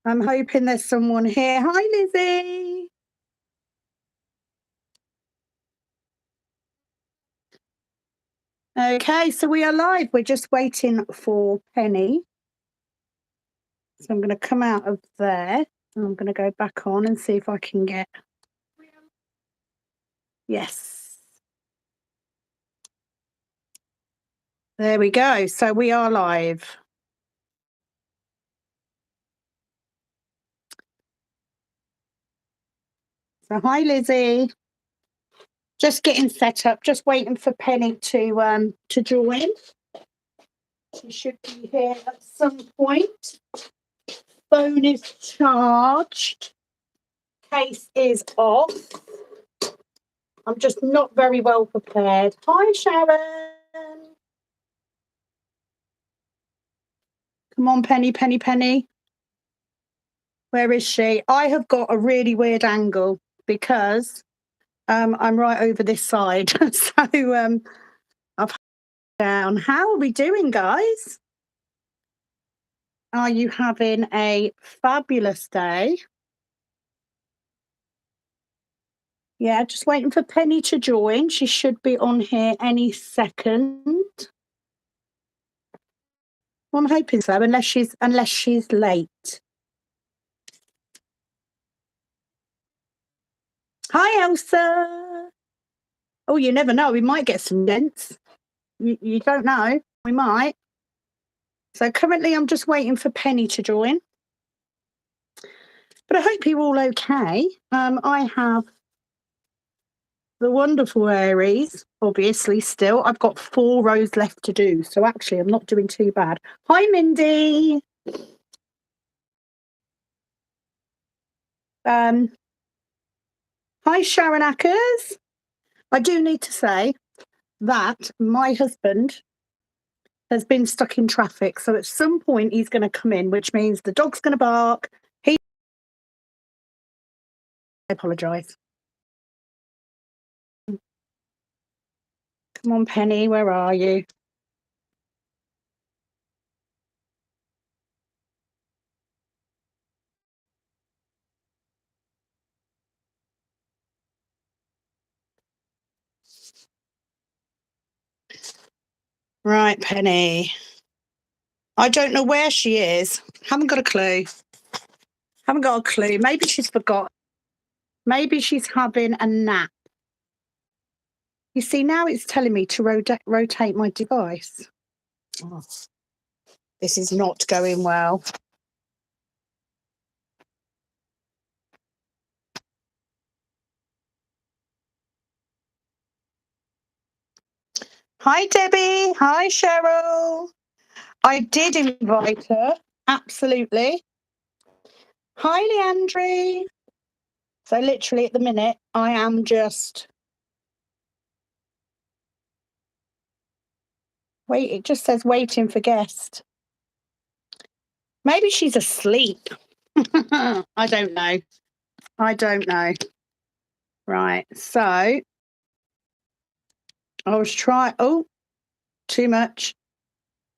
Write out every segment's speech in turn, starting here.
I'm hoping there's someone here. Hi, Lizzie. Okay, so we are live. We're just waiting for Penny. So I'm going to come out of there. And I'm going to go back on and see if I can get... Yes. There we go. So we are live. So hi, Lizzie. Just getting set up. Just waiting for Penny to join. She should be here at some point. Phone is charged. Case is off. I'm just not very well prepared. Hi, Sharon. Come on, Penny, Penny, Penny. Where is she? I have got a really weird angle because I'm right over this side. So I've down. How are we doing, guys? Are you having a fabulous day? Yeah, just waiting for Penny to join. She should be on here any second. Well, I'm hoping so, unless she's late. Hi, Elsa. Oh, you never know. We might get some dents. You don't know. We might. So currently I'm just waiting for Penny to join. But I hope you're all okay. I have the wonderful Aries, obviously, still. I've got 4 rows left to do. So actually, I'm not doing too bad. Hi, Mindy. Hi, Sharon Ackers. I do need to say that my husband has been stuck in traffic. So at some point, he's going to come in, which means the dog's going to bark. I apologise. Come on, Penny, where are you? Right, Penny. I don't know where she is. Haven't got a clue. Haven't got a clue. Maybe she's forgot. Maybe she's having a nap. You see, now it's telling me to rotate my device. Oh, this is not going well. Hi, Debbie. Hi, Cheryl. I did invite her. Absolutely. Hi, Leandri. So literally at the minute, I am just... Wait, it just says waiting for guest. Maybe she's asleep. I don't know. I don't know. Right, so I was trying... Oh, too much.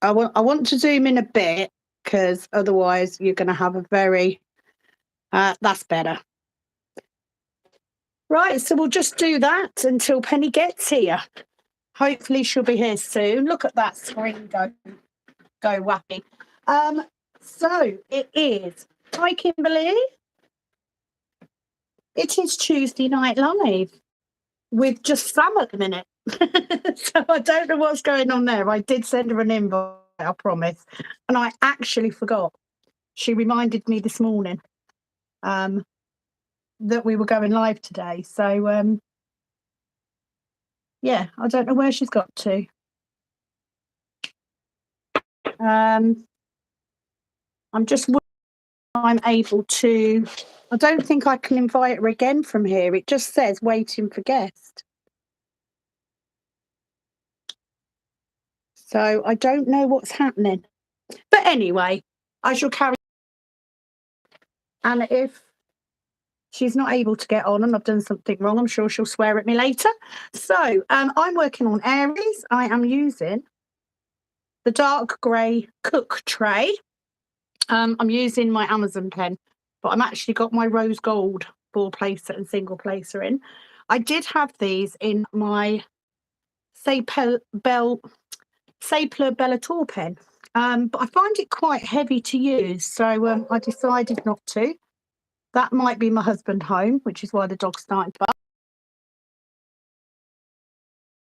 I want to zoom in a bit because otherwise you're going to have a very... that's better. Right, so we'll just do that until Penny gets here. Hopefully she'll be here soon. Look at that screen go wapping. So it is. Hi, Kimberly. It is Tuesday Night Live with just Sam at the minute. So I don't know what's going on there. I did send her an invite, I promise. And I actually forgot. She reminded me this morning that we were going live today. So, yeah, I don't know where she's got to. I'm just... I'm able to... I don't think I can invite her again from here. It just says waiting for guest. So I don't know what's happening. But anyway, I shall carry... And if she's not able to get on and I've done something wrong, I'm sure she'll swear at me later. So I'm working on Aries. I am using the dark grey cook tray. I'm using my Amazon pen, but I'm actually got my rose gold ball placer and single placer in. I did have these in my Sapler Bellator pen, but I find it quite heavy to use, so I decided not to. That might be my husband home, which is why the dog's starting to bark.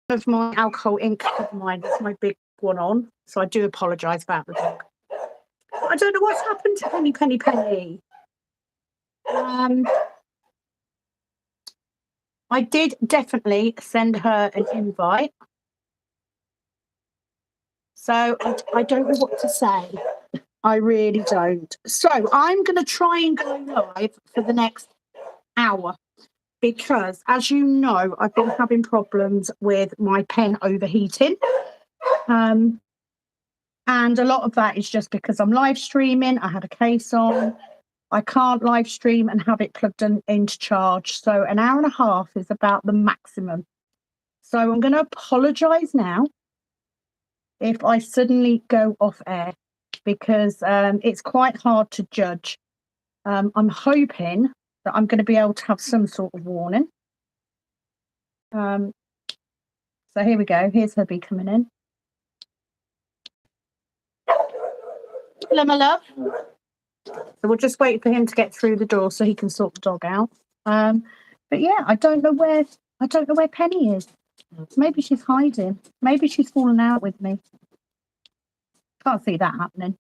Of my alcohol ink of mine, that's my big one on, so I do apologise about the dog. I don't know what's happened to Penny. I did definitely send her an invite, so I don't know what to say. I really don't. So I'm going to try and go live for the next hour because, as you know, I've been having problems with my pen overheating. And a lot of that is just because I'm live streaming. I had a case on. I can't live stream and have it plugged into charge. So an hour and a half is about the maximum. So I'm going to apologise now if I suddenly go off air because it's quite hard to judge. I'm hoping that I'm going to be able to have some sort of warning. So here we go. Here's hubby coming in. Hello, my love. So we'll just wait for him to get through the door so he can sort the dog out. But yeah, I don't know where Penny is. Maybe she's hiding. Maybe she's fallen out with me. Can't see that happening.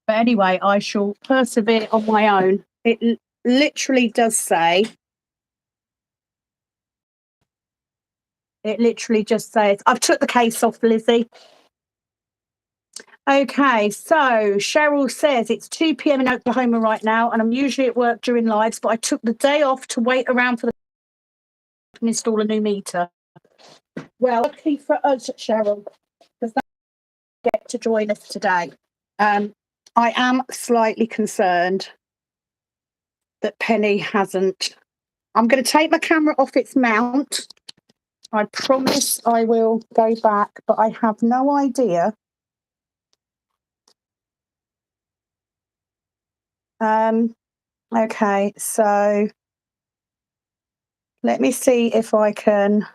But anyway, I shall persevere on my own. It literally does say. It literally just says, I've took the case off, Lizzie. Okay, so Cheryl says it's 2 p.m. in Oklahoma right now, and I'm usually at work during lives, but I took the day off to wait around for the and install a new meter. Well, luckily for us, Cheryl, because they get to join us today. I am slightly concerned that Penny hasn't. I'm going to take my camera off its mount. I promise I will go back, but I have no idea. Okay, so let me see if I can.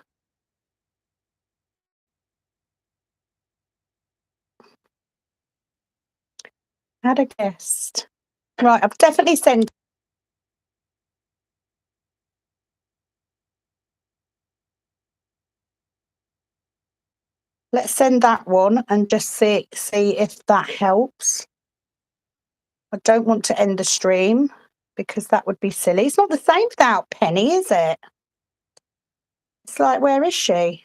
Add a guest. Right, I've definitely sent. Let's send that one and just see if that helps. I don't want to end the stream because that would be silly. It's not the same without Penny, is it? It's like, where is she?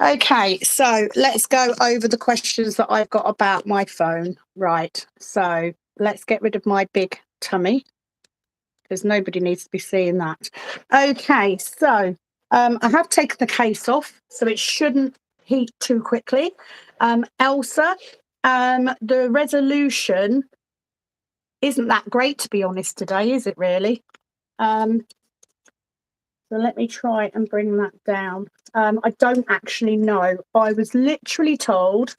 Okay, so let's go over the questions that I've got about my phone. Right, so let's get rid of my big tummy because nobody needs to be seeing that. Okay, so I have taken the case off, so it shouldn't heat too quickly. Elsa, the resolution isn't that great, to be honest, today, is it really? So let me try and bring that down. I don't actually know. I was literally told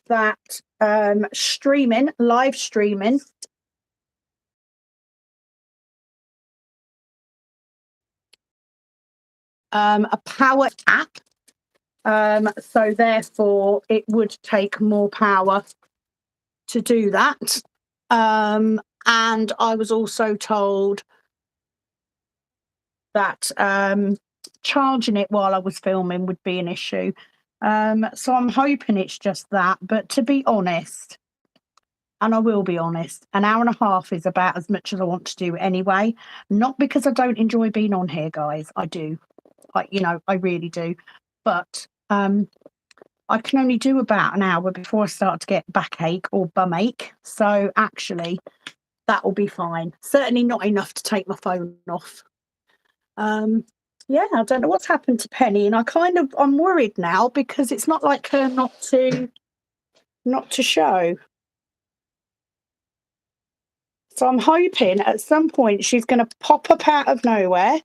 that live streaming, a power app. So therefore it would take more power to do that. And I was also told that charging it while I was filming would be an issue. So I'm hoping it's just that. But to be honest, and I will be honest, an hour and a half is about as much as I want to do anyway. Not because I don't enjoy being on here, guys. I do. I really do. But I can only do about an hour before I start to get backache or bum ache. So actually, that will be fine. Certainly not enough to take my phone off. Yeah, I don't know what's happened to Penny, and I'm worried now because it's not like her not to show. So I'm hoping at some point she's going to pop up out of nowhere.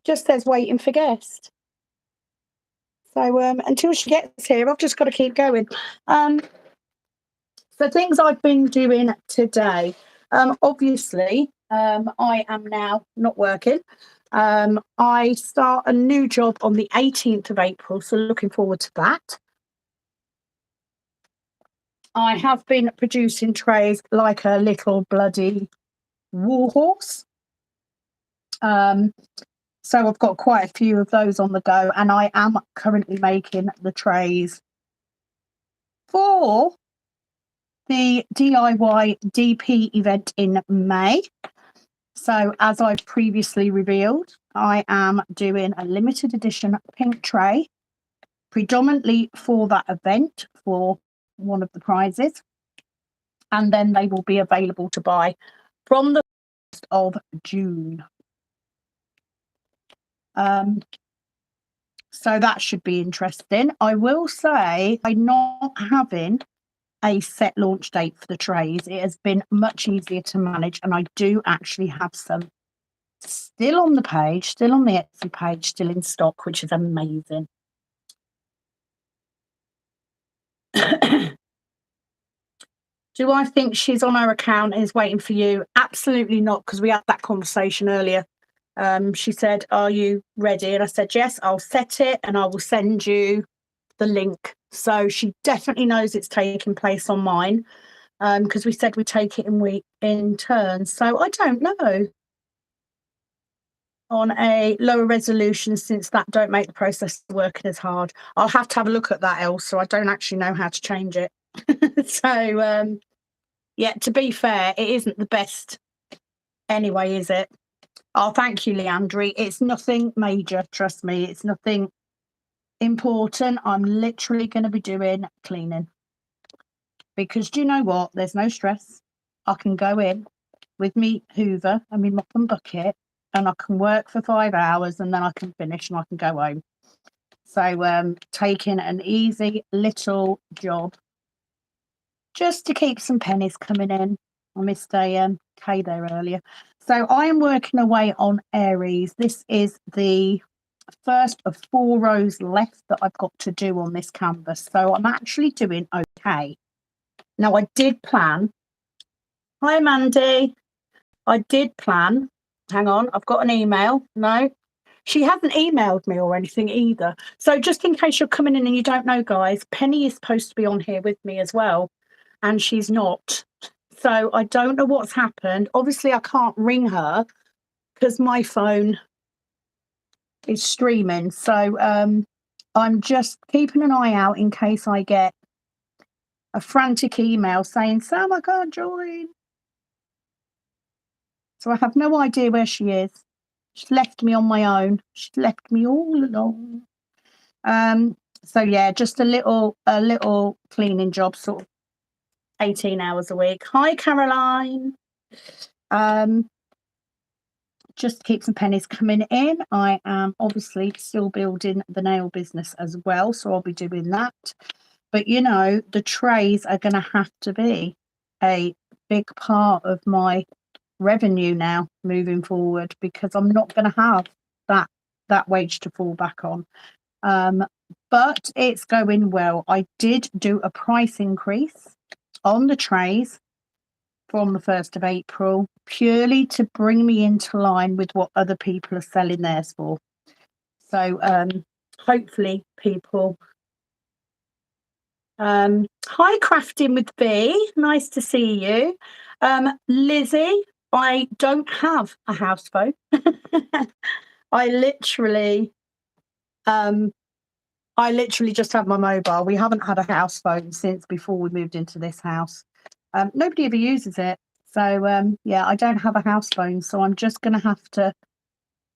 Just says waiting for guest. So until she gets here, I've just got to keep going. So things I've been doing today. Obviously, I am now not working. I start a new job on the 18th of April, so looking forward to that. I have been producing trays like a little bloody warhorse. So I've got quite a few of those on the go, and I am currently making the trays for the DIY DP event in May. So as I've previously revealed, I am doing a limited edition pink tray, predominantly for that event for one of the prizes. And then they will be available to buy from the 1st of June. So that should be interesting. I will say I'm not having a set launch date for the trays. It has been much easier to manage, and I do actually have some still on the page, still on the Etsy page, still in stock, which is amazing. Do I think she's on her account and is waiting for you? Absolutely not, because we had that conversation earlier. She said, "Are you ready?" And I said, "Yes, I'll set it and I will send you the link." So she definitely knows it's taking place on mine, because we said we take it in turns. So I don't know on a lower resolution, since that don't make the process working as hard. I'll have to have a look at that, else, so I don't actually know how to change it. So yeah, to be fair, it isn't the best anyway, is it? Oh, thank you, Leandri. It's nothing major, trust me. It's nothing important. I'm literally going to be doing cleaning, because do you know what? There's no stress. I can go in with me hoover and me mop and bucket, and I can work for 5 hours, and then I can finish and I can go home. So taking an easy little job just to keep some pennies coming in. I missed a K there earlier. So I am working away on Aries. This is the first of 4 rows left that I've got to do on this canvas. So I'm actually doing okay. Now I did plan. Hi, Mandy. I did plan. Hang on, I've got an email. No, she hasn't emailed me or anything either. So just in case you're coming in and you don't know, guys, Penny is supposed to be on here with me as well, and she's not. So I don't know what's happened. Obviously, I can't ring her because my phone is streaming. So I'm just keeping an eye out in case I get a frantic email saying, "Sam, I can't join." So I have no idea where she is. She's left me on my own. She's left me all alone. So yeah, just a little cleaning job, sort of 18 hours a week. Hi, Caroline. Just to keep some pennies coming in. I am obviously still building the nail business as well, so I'll be doing that. But you know, the trays are going to have to be a big part of my revenue now moving forward, because I'm not going to have that wage to fall back on. But it's going well. I did do a price increase on the trays from the 1st of April, purely to bring me into line with what other people are selling theirs for. So hopefully people. Hi, Crafting with B, nice to see you. Lizzie, I don't have a house phone. I literally just have my mobile. We haven't had a house phone since before we moved into this house. Nobody ever uses it. So yeah, I don't have a house phone, so I'm just going to have to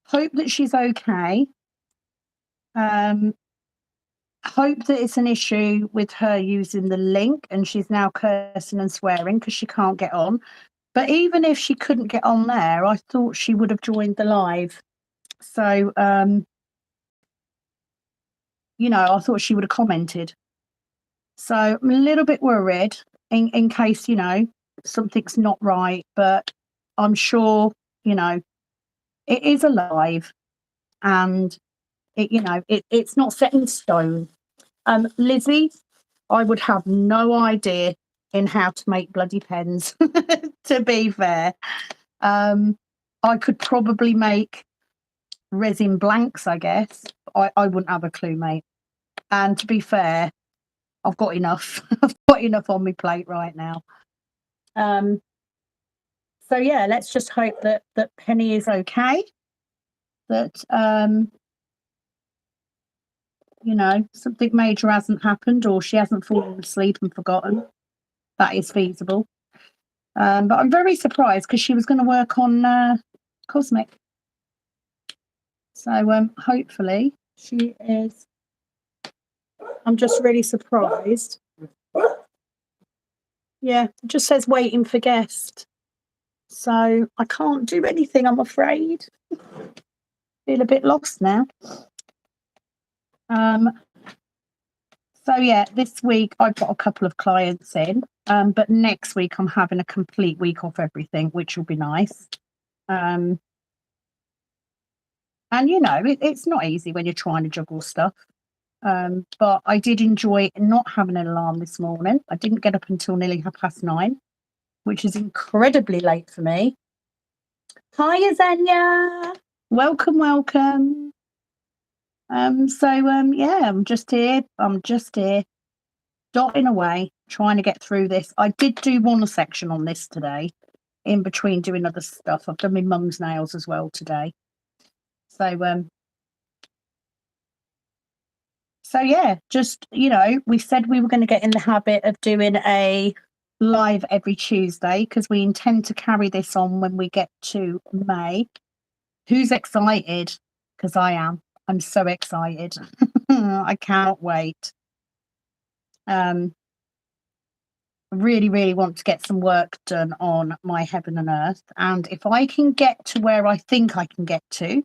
hope that she's okay. Hope that it's an issue with her using the link and she's now cursing and swearing because she can't get on. But even if she couldn't get on there, I thought she would have joined the live. So you know, I thought she would have commented. So I'm a little bit worried in case, you know, something's not right, but I'm sure, you know, it is alive, and It's not set in stone. Lizzie, I would have no idea in how to make bloody pens, to be fair. I could probably make resin blanks, I guess. I wouldn't have a clue, mate. And to be fair, I've got enough. I've got enough on my plate right now. So yeah, let's just hope that Penny is okay. That something major hasn't happened, or she hasn't fallen asleep and forgotten. That is feasible. But I'm very surprised because she was going to work on Cosmic. So hopefully she is. I'm just really surprised. Yeah, it just says waiting for guest. So I can't do anything, I'm afraid. Feel a bit lost now. So yeah, this week I've got a couple of clients in, but next week I'm having a complete week off everything, which will be nice. And it's not easy when you're trying to juggle stuff. But I did enjoy not having an alarm this morning. I didn't get up until nearly 9:30, which is incredibly late for me. Hi, Azania. Welcome. Yeah, I'm just here, dotting away, trying to get through this. I did do one section on this today, in between doing other stuff. I've done my mum's nails as well today. So yeah, just, we said we were going to get in the habit of doing a live every Tuesday because we intend to carry this on when we get to May. Who's excited? Because I am. I'm so excited. I can't wait. Really, really want to get some work done on my heaven and earth. And if I can get to where I think I can get to,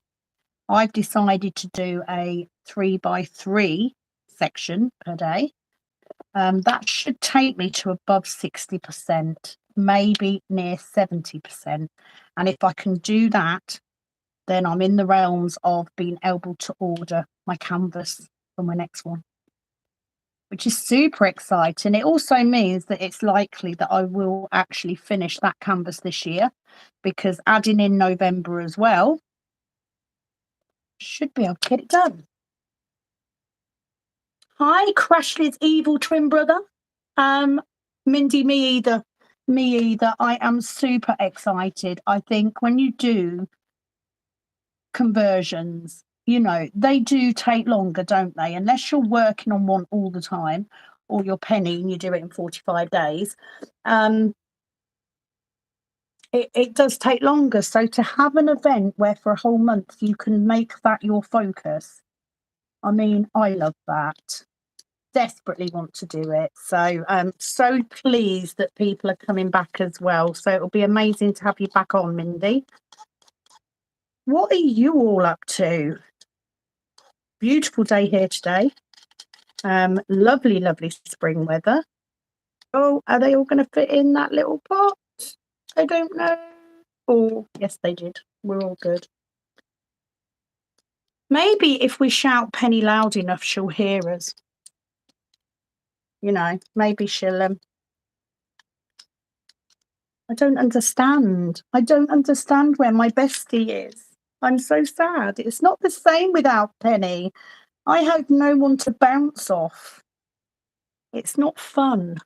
I've decided to do a 3x3 section per day. That should take me to above 60%, maybe near 70%. And if I can do that, then I'm in the realms of being able to order my canvas for my next one, which is super exciting. It also means that it's likely that I will actually finish that canvas this year, because adding in November as well, should be able to get it done. Hi, Crashly's evil twin brother. Mindy, me either. I am super excited. I think when you do conversions, they do take longer, don't they? Unless you're working on one all the time, or you're Penny and you do it in 45 days. It does take longer. So to have an event where for a whole month you can make that your focus, I mean, I love that. Desperately want to do it. So I'm so pleased that people are coming back as well. So it'll be amazing to have you back on, Mindy. What are you all up to? Beautiful day here today. Lovely spring weather. Oh, are they all going to fit in that little pot? I don't know. Oh, yes, they did. We're all good. Maybe if we shout Penny loud enough, she'll hear us. Maybe she'll. I don't understand. I don't understand where my bestie is. I'm so sad. It's not the same without Penny. I have no one to bounce off. It's not fun.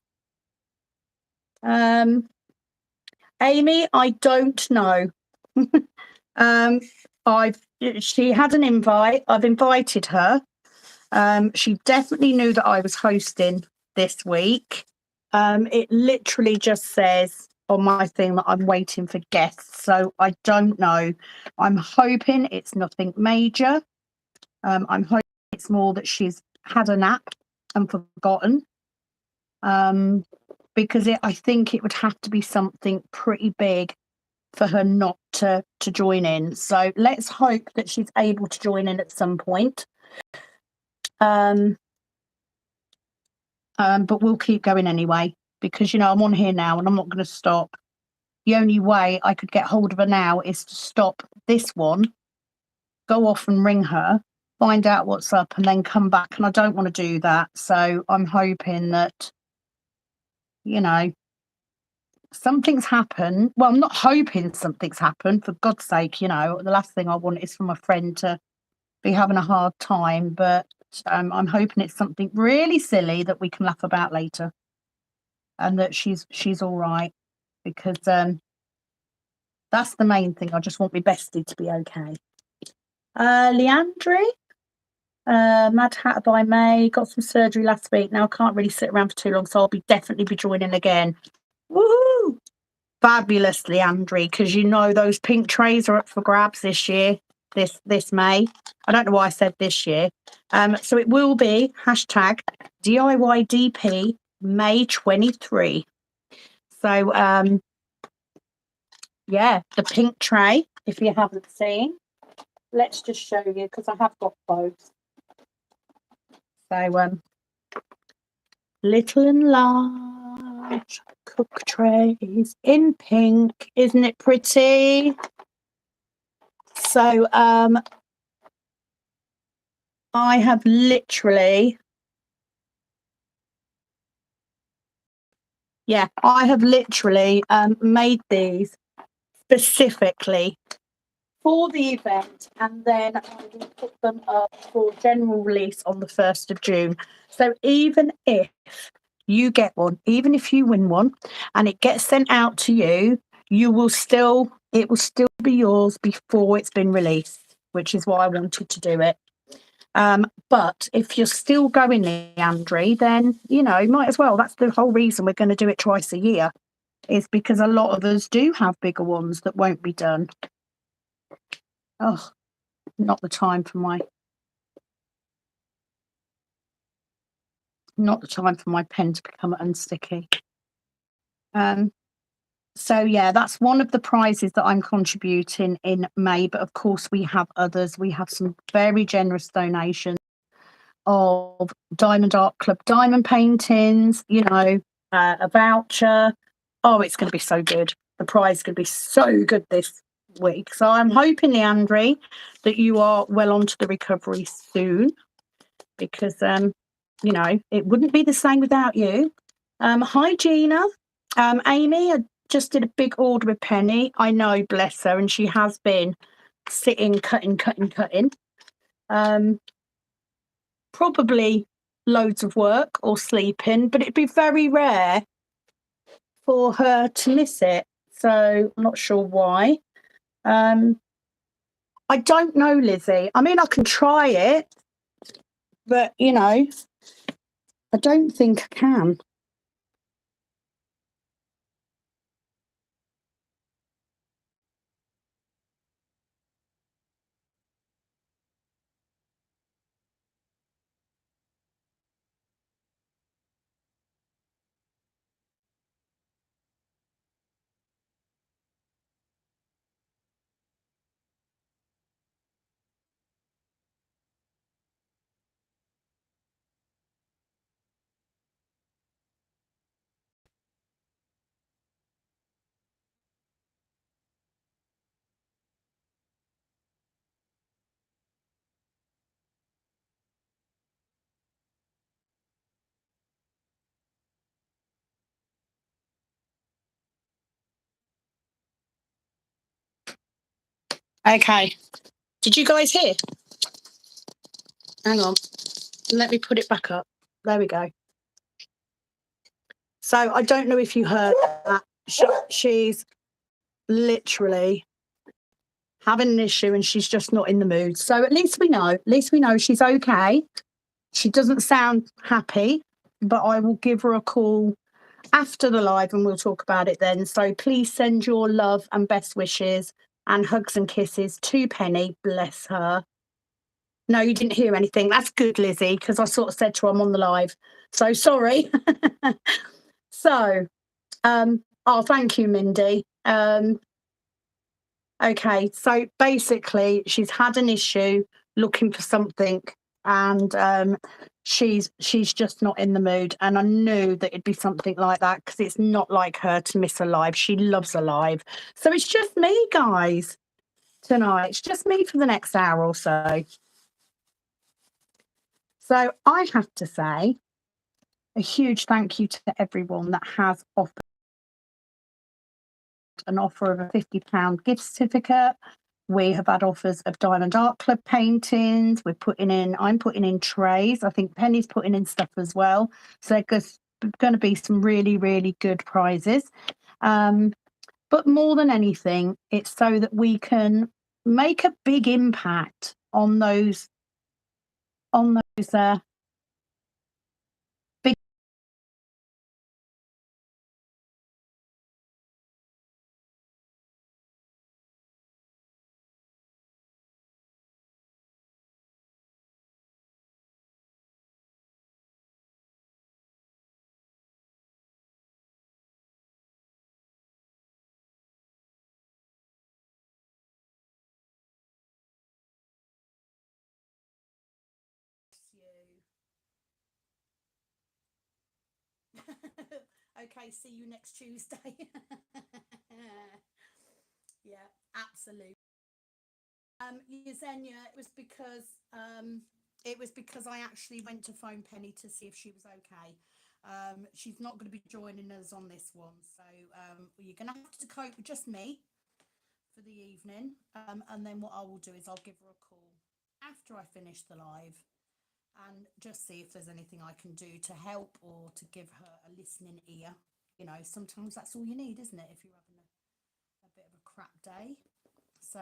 Amy, I don't know. She had an invite. I've invited her. She definitely knew that I was hosting this week. It literally just says on my thing that I'm waiting for guests, so I don't know. I'm hoping it's nothing major. I'm hoping it's more that she's had a nap and forgotten. Because I think it would have to be something pretty big for her not to join in. So let's hope that she's able to join in at some point. But we'll keep going anyway, because I'm on here now and I'm not going to stop. The only way I could get hold of her now is to stop this one, go off and ring her, find out what's up and then come back, and I don't want to do that. So I'm hoping that, you know, something's happened. Well, I'm not hoping something's happened, for God's sake. You know, the last thing I want is for my friend to be having a hard time, but I'm hoping it's something really silly that we can laugh about later, and that she's all right, because that's the main thing. I just want my bestie to be okay. Leandri, Mad Hatter by May, got some surgery last week. Now I can't really sit around for too long, so I'll definitely be joining again. Woohoo! Fabulous, Leandri, because you know those pink trays are up for grabs this year, this May. I don't know why I said this year. So it will be hashtag DIYDP May 23. So yeah, the pink tray, if you haven't seen. Let's just show you, because I have got both. So little and large cook trays in pink. Isn't it pretty? So I have literally made these specifically for the event, and then I will put them up for general release on the 1st of June. So even if you get one, even if you win one and it gets sent out to you, it will still be yours before it's been released, which is why I wanted to do it. But if you're still going, Leandri, then, you know, might as well. That's the whole reason we're going to do it twice a year, is because a lot of us do have bigger ones that won't be done. Oh, not the time for my pen to become unsticky. So yeah, that's one of the prizes that I'm contributing in May. But of course, we have others. We have some very generous donations of Diamond Art Club diamond paintings, you know, a voucher. Oh, it's going to be so good. The prize is going to be so good this week. So I'm hoping, Leandri, that you are well onto the recovery soon, because, you know, it wouldn't be the same without you. Hi, Gina. Amy, I just did a big order with Penny. I know, bless her, and she has been sitting, cutting. Probably loads of work or sleeping, but it'd be very rare for her to miss it. So I'm not sure why. I don't know, Lizzie. I mean, I can try it, but, you know, I don't think I can. Okay. Did you guys hear? Hang on. Let me put it back up. There we go. So I don't know if you heard that. She's literally having an issue and she's just not in the mood. So at least we know she's okay. She doesn't sound happy, but I will give her a call after the live and we'll talk about it then. So please send your love and best wishes and hugs and kisses to Penny. Bless her. No, you didn't hear anything. That's good, Lizzie, because I sort of said to her I'm on the live. So sorry. So, oh, thank you, Mindy. Okay, so basically she's had an issue looking for something, and she's just not in the mood, and I knew that it'd be something like that because it's not like her to miss a live. She loves a live. So it's just me, guys, tonight. It's just me for the next hour or so. So I have to say a huge thank you to everyone that has offered an offer of a £50 gift certificate. We have had offers of Diamond Art Club paintings. I'm putting in trays. I think Penny's putting in stuff as well. So there's going to be some really, really good prizes. But more than anything, it's so that we can make a big impact on those big. Okay, see you next Tuesday. Yeah, absolutely. Yesenia, it was because I actually went to phone Penny to see if she was okay. She's not going to be joining us on this one, so you're going to have to cope with just me for the evening. And then what I will do is I'll give her a call after I finish the live and just see if there's anything I can do to help or to give her a listening ear. You know, sometimes that's all you need, isn't it, if you're having a bit of a crap day. So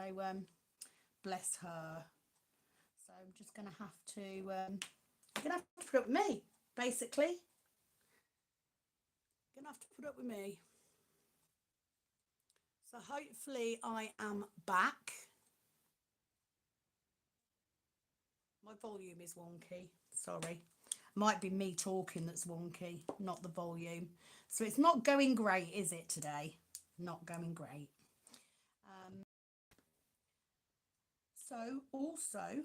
bless her. So I'm just going to have to you're going to have to put up with me, basically. You're going to have to put up with me. So hopefully I am back. My volume is wonky. Sorry. Might be me talking that's wonky, not the volume. So it's not going great, is it, today? Not going great. So also,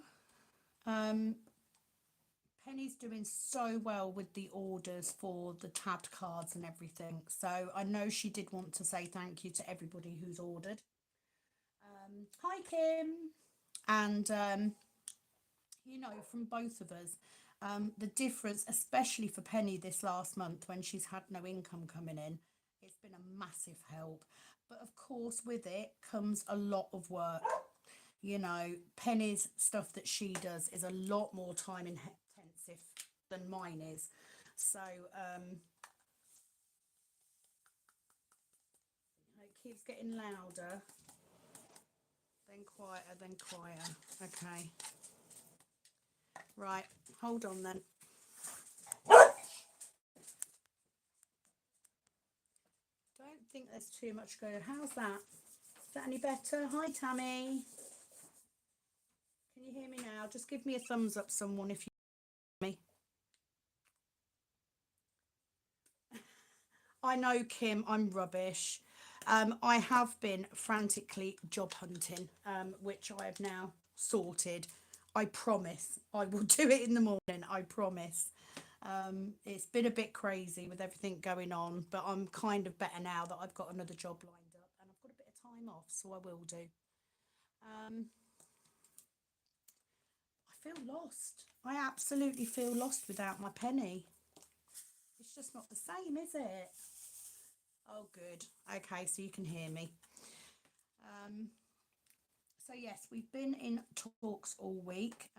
Penny's doing so well with the orders for the tabbed cards and everything. So I know she did want to say thank you to everybody who's ordered. Hi, Kim. And, you know, from both of us, the difference, especially for Penny this last month when she's had no income coming in, it's been a massive help. But of course, with it comes a lot of work. You know, Penny's stuff that she does is a lot more time intensive than mine is. So it keeps getting louder, then quieter. Okay. Right, hold on then. Don't think there's too much going on. How's that? Is that any better? Hi, Tammy. Can you hear me now? Just give me a thumbs up, someone, if you hear me. I know, Kim, I'm rubbish. I have been frantically job hunting, which I have now sorted. I promise I will do it in the morning. I promise. It's been a bit crazy with everything going on, but I'm kind of better now that I've got another job lined up and I've got a bit of time off, so I will do. I feel lost. I absolutely feel lost without my Penny. It's just not the same, is it? Oh, good. Okay, so you can hear me. So yes, we've been in talks all week.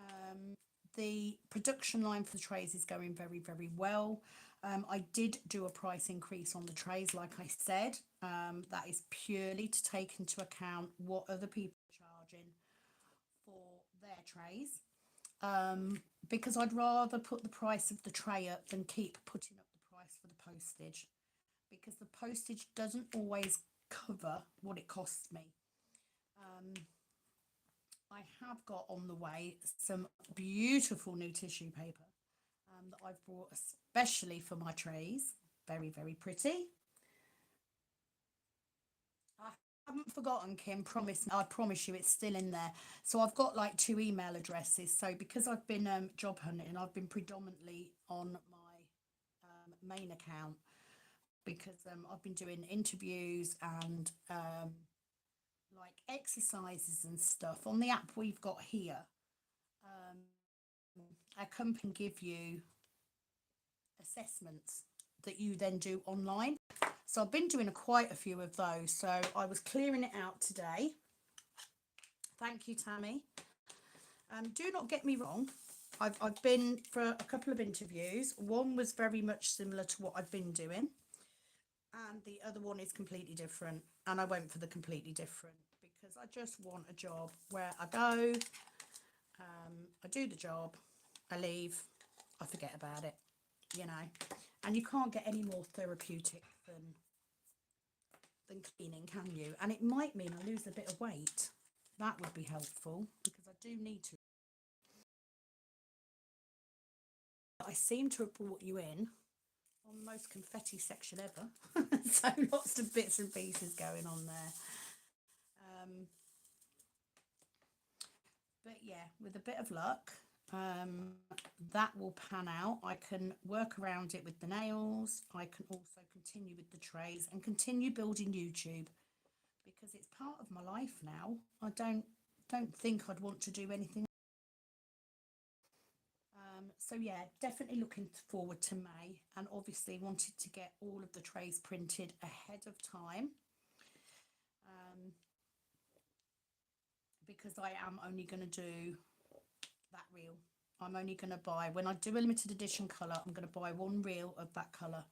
The production line for the trays is going very, very well. I did do a price increase on the trays, like I said. That is purely to take into account what other people are charging for their trays. Because I'd rather put the price of the tray up than keep putting up the price for the postage, because the postage doesn't always cover what it costs me. I have got on the way some beautiful new tissue paper that I've brought especially for my trays. Very, very pretty. I haven't forgotten, Kim. Promise. I promise you, it's still in there. So I've got like two email addresses. So because I've been job hunting, I've been predominantly on my main account because I've been doing interviews and like exercises and stuff on the app we've got here. a company give you assessments that you then do online. So I've been doing quite a few of those. So I was clearing it out today. Thank you, Tammy. Do not get me wrong. I've been for a couple of interviews. One was very much similar to what I've been doing, and the other one is completely different. And I went for the completely different because I just want a job where I go, I do the job, I leave, I forget about it, you know. And you can't get any more therapeutic than cleaning, can you? And it might mean I lose a bit of weight. That would be helpful because I do need to. I seem to have brought you in on the most confetti section ever. So lots of bits and pieces going on there. But yeah, with a bit of luck, that will pan out. I can work around it with the nails. I can also continue with the trays and continue building YouTube because it's part of my life now. I don't think I'd want to do anything. So yeah, definitely looking forward to May, and obviously wanted to get all of the trays printed ahead of time. Because I am only going to do that reel. I'm only going to buy, when I do a limited edition colour, I'm going to buy one reel of that colour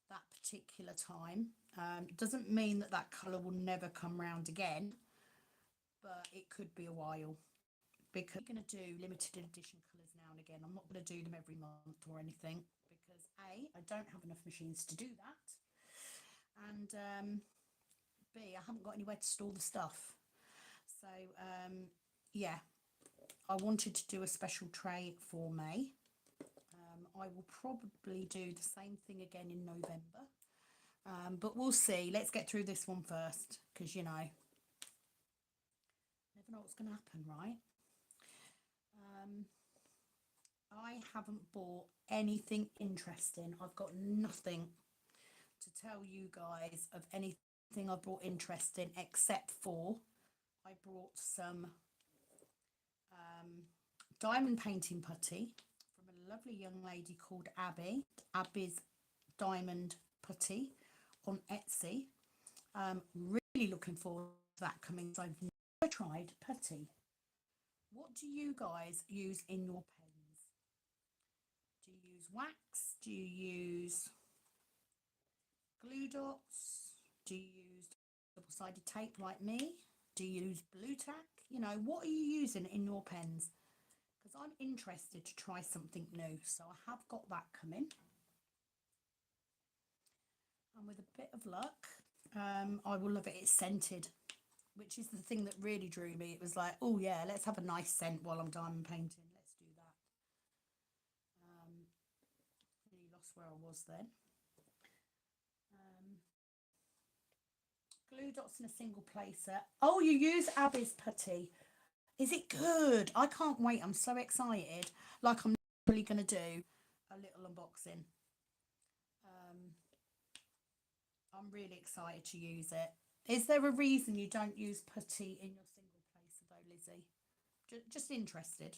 that particular time. Doesn't mean that that colour will never come round again, but it could be a while, because I'm going to do limited edition colours now and again. I'm not going to do them every month or anything because A, I don't have enough machines to do that, and B, I haven't got anywhere to store the stuff. So yeah, I wanted to do a special tray for May. I will probably do the same thing again in November, but we'll see. Let's get through this one first, because you know, never know what's going to happen, right? I haven't bought anything interesting. I've got nothing to tell you guys of anything I've brought interesting, except for I brought some diamond painting putty from a lovely young lady called Abby's Diamond Putty on Etsy. Really looking forward to that coming. I've never tried putty. What do you guys use in your pens? Do you use wax? Do you use glue dots? Do you use double-sided tape like me? Do you use blue tack? You know, what are you using in your pens? Because I'm interested to try something new. So I have got that coming. And with a bit of luck, I will love it. It's scented, which is the thing that really drew me. It was like, oh yeah, let's have a nice scent while I'm diamond painting. Let's do that. Really lost where I was then. Glue dots in a single placer. Oh, you use Abby's putty. Is it good? I can't wait. I'm so excited. Like, I'm really going to do a little unboxing. I'm really excited to use it. Is there a reason you don't use putty in your single placer though, Lizzie? Just interested.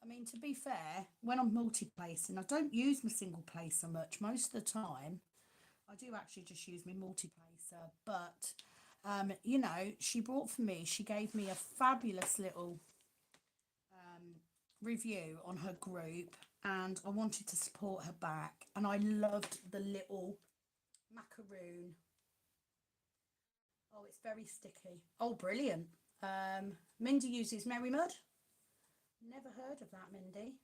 I mean, to be fair, when I'm multi-placing, I don't use my single placer much. Most of the time, I do actually just use my multi-placer. But, you know, she brought for me, she gave me a fabulous little review on her group, and I wanted to support her back, and I loved the little macaroon. Oh, it's very sticky. Oh, brilliant. Mindy uses Merry Mud. Never heard of that, Mindy.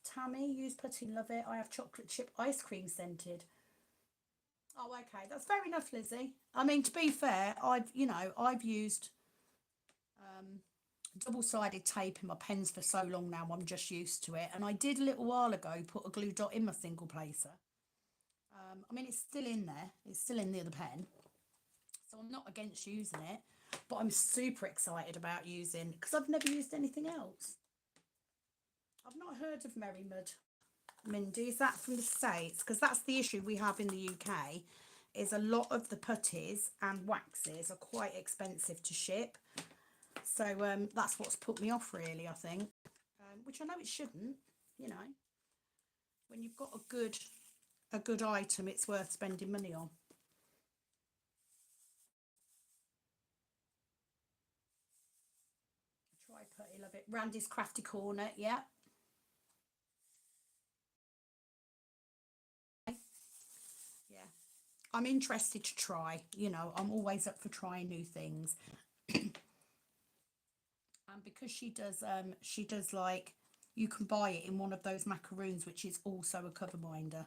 Tammy, use putty, love it. I have chocolate chip ice cream scented. Oh, okay, that's fair enough, Lizzie. I mean, to be fair, I've used double-sided tape in my pens for so long now, I'm just used to it. And I did a little while ago put a glue dot in my single placer. I mean, it's still in there. It's still in the other pen. So I'm not against using it, but I'm super excited about using, because I've never used anything else. I've not heard of Merry Mud. Mindy, is that from the States? Because that's the issue we have in the UK, is a lot of the putties and waxes are quite expensive to ship. So that's what's put me off, really, I think. Which I know it shouldn't, you know. When you've got a good item, it's worth spending money on. Try putty, love it. Randy's Crafty Corner, yeah. Yeah. I'm interested to try, you know, I'm always up for trying new things. And because she does like, you can buy it in one of those macaroons, which is also a cover binder.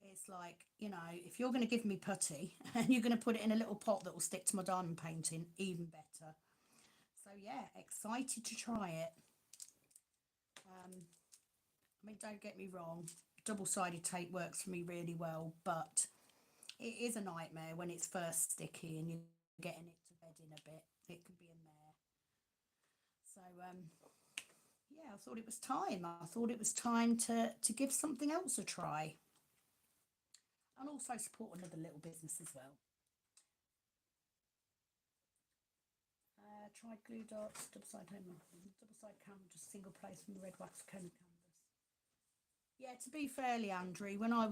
It's like, you know, if you're going to give me putty and you're going to put it in a little pot that will stick to my diamond painting, even better. So yeah, excited to try it. I mean, don't get me wrong, double-sided tape works for me really well, but it is a nightmare when it's first sticky and you're getting it to bed in a bit. It can be a mare. So yeah, I thought it was time. I thought it was time to give something else a try, and also support another little business as well. Tried glue dots, double side canvas, just single place from the red wax cone canvas. Yeah, to be fairly, Andrew, when I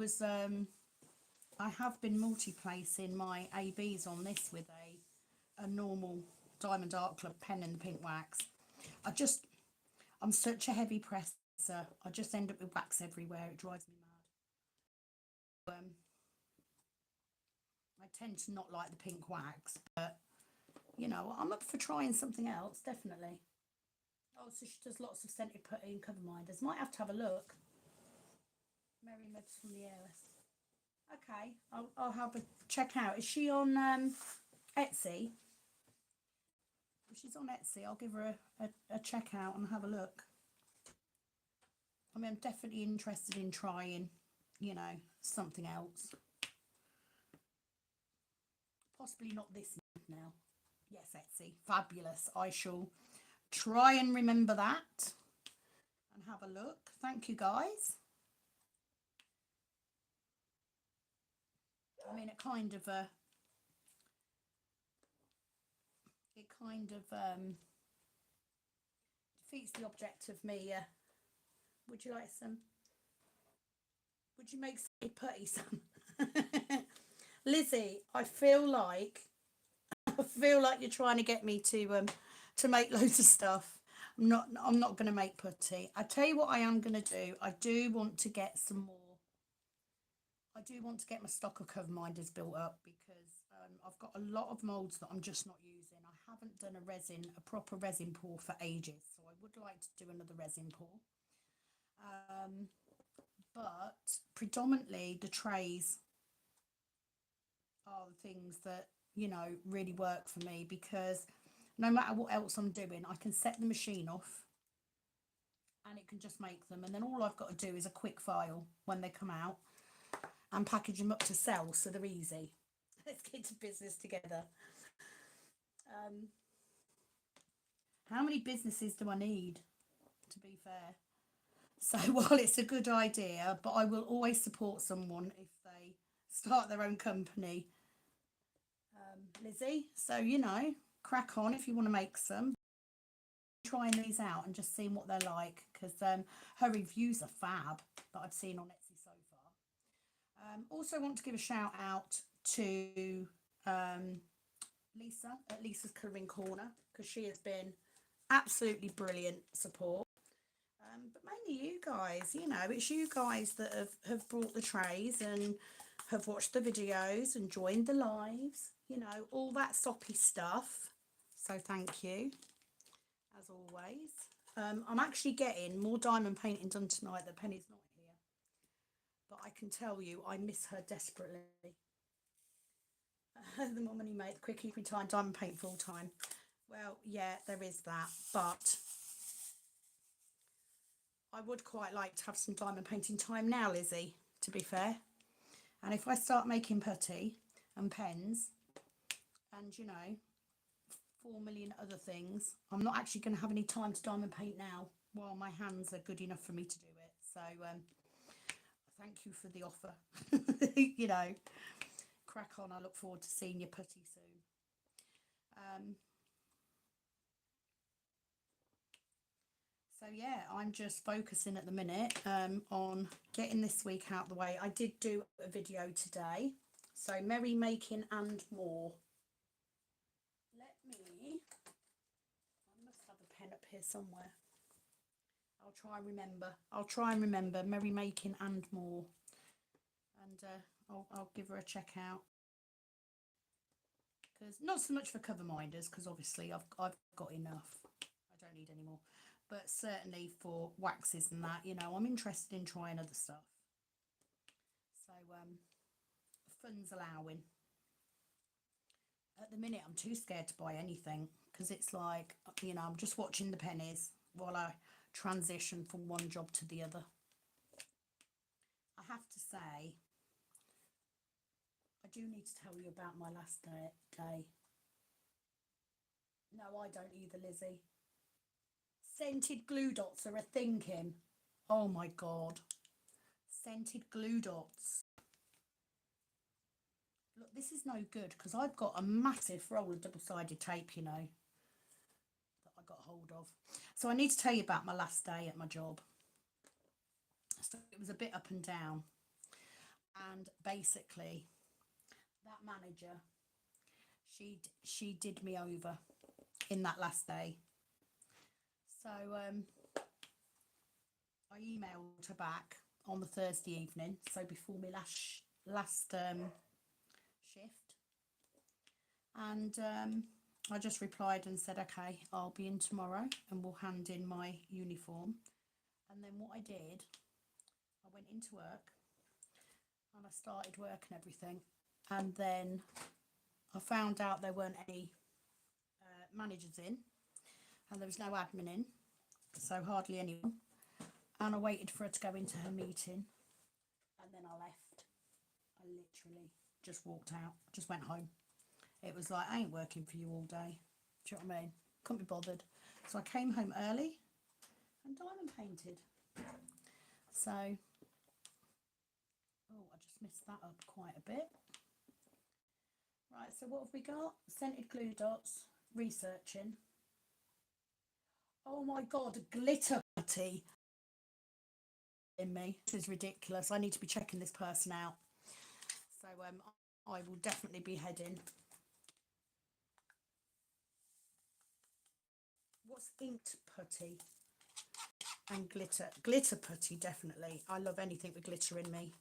have been multi-placing my ABs on this with a normal Diamond Art Club pen and the pink wax. I'm such a heavy presser. I just end up with wax everywhere. It drives me mad. I tend to not like the pink wax, but you know, I'm up for trying something else, definitely. Oh, so she does lots of scented putty and cover minders. Might have to have a look. Mary Mebs from the heiress. Okay, I'll have a check out. Is she on Etsy? If she's on Etsy, I'll give her a check out and have a look. I mean, I'm definitely interested in trying, you know, something else. Possibly not this now. Yes, Etsy, fabulous. I shall try and remember that and have a look. Thank you, guys. I mean, it kind of defeats the object of me. Would you like some? Would you make some putty, some? Lizzie, I feel like you're trying to get me to make loads of stuff. I'm not going to make putty. I tell you what I am going to do. I do want to get some more. I do want to get my stock of cover minders built up because I've got a lot of molds that I'm just not using. I haven't done a proper resin pour for ages, so I would like to do another resin pour. But predominantly the trays are the things that, you know, really work for me, because no matter what else I'm doing, I can set the machine off and it can just make them, and then all I've got to do is a quick file when they come out and package them up to sell, so they're easy. Let's get to business together. um, how many businesses do I need, to be fair? So while it's a good idea, but I will always support someone if they start their own company, Lizzie. So, you know, crack on if you want to make some. Trying these out and just seeing what they're like, because her reviews are fab that I've seen on Etsy so far. Also want to give a shout out to Lisa at Lisa's Colouring Corner, because she has been absolutely brilliant support. But mainly you guys, you know, it's you guys that have brought the trays and have watched the videos and joined the lives, you know, all that soppy stuff. So thank you, as always. I'm actually getting more diamond painting done tonight that Penny's not here. But I can tell you, I miss her desperately. The more money you make, the quicker you can time diamond paint full time. Well, yeah, there is that. But I would quite like to have some diamond painting time now, Lizzie, to be fair. And if I start making putty and pens and, you know, 4 million other things, I'm not actually going to have any time to diamond paint now while my hands are good enough for me to do it. So thank you for the offer. You know, crack on. I look forward to seeing your putty soon. So yeah, I'm just focusing at the minute on getting this week out the way. I did do a video today, so merry making and more. I must have a pen up here somewhere. I'll try and remember merry making and more, and I'll give her a check out. Because not so much for cover minders, because obviously I've got enough. I don't need any more. But certainly for waxes and that, you know, I'm interested in trying other stuff. So funds allowing. At the minute, I'm too scared to buy anything because it's like, you know, I'm just watching the pennies while I transition from one job to the other. I have to say, I do need to tell you about my last day. No, I don't either, Lizzie. Scented glue dots are a thinking. Oh my God. Scented glue dots. Look, this is no good because I've got a massive roll of double-sided tape, you know, that I got hold of. So I need to tell you about my last day at my job. So it was a bit up and down. And basically, that manager, she did me over in that last day. So I emailed her back on the Thursday evening, so before my last shift, and I just replied and said, okay, I'll be in tomorrow and we'll hand in my uniform. And then what I did, I went into work and I started work and everything, and then I found out there weren't any managers in and there was no admin in, so hardly anyone, and I waited for her to go into her meeting and then I left. I literally just walked out, just went home. It was like, I ain't working for you all day. Do you know what I mean? Couldn't be bothered. So I came home early and diamond painted. So, oh, I just messed that up quite a bit. Right, so what have we got? Scented glue dots, researching. Oh my God, glitter putty in me. This is ridiculous. I need to be checking this person out. So I will definitely be heading. What's inked putty and glitter? Glitter putty, definitely. I love anything with glitter in me.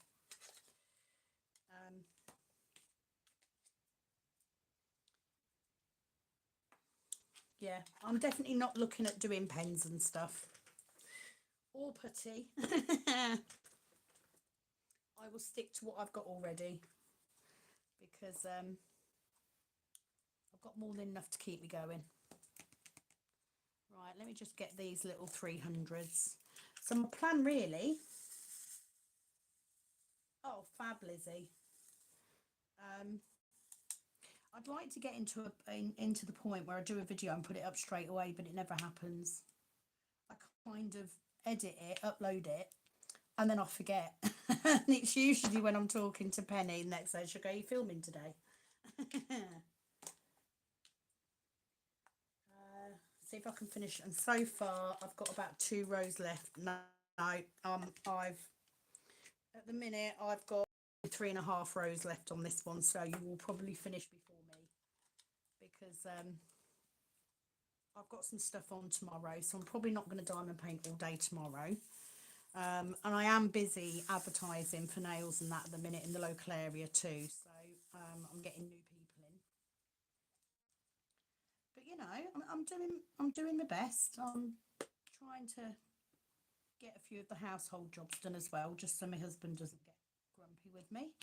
Yeah, I'm definitely not looking at doing pens and stuff. Or putty. I will stick to what I've got already because I've got more than enough to keep me going. Right, let me just get these little 300s. So my plan really... Oh, fab, Lizzie. I'd like to get into the point where I do a video and put it up straight away, but it never happens. I kind of edit it, upload it, and then I forget. And it's usually when I'm talking to Penny next day, she'll go, "Are you filming today?" See if I can finish. And so far, I've got about 2 rows left. No, at the minute I've got 3.5 rows left on this one, so you will probably finish before me because I've got some stuff on tomorrow, so I'm probably not going to diamond paint all day tomorrow. And I am busy advertising for nails and that at the minute in the local area too, so I'm getting new people in. But you know, I'm doing my best. I'm trying to get a few of the household jobs done as well, just so my husband doesn't get grumpy with me.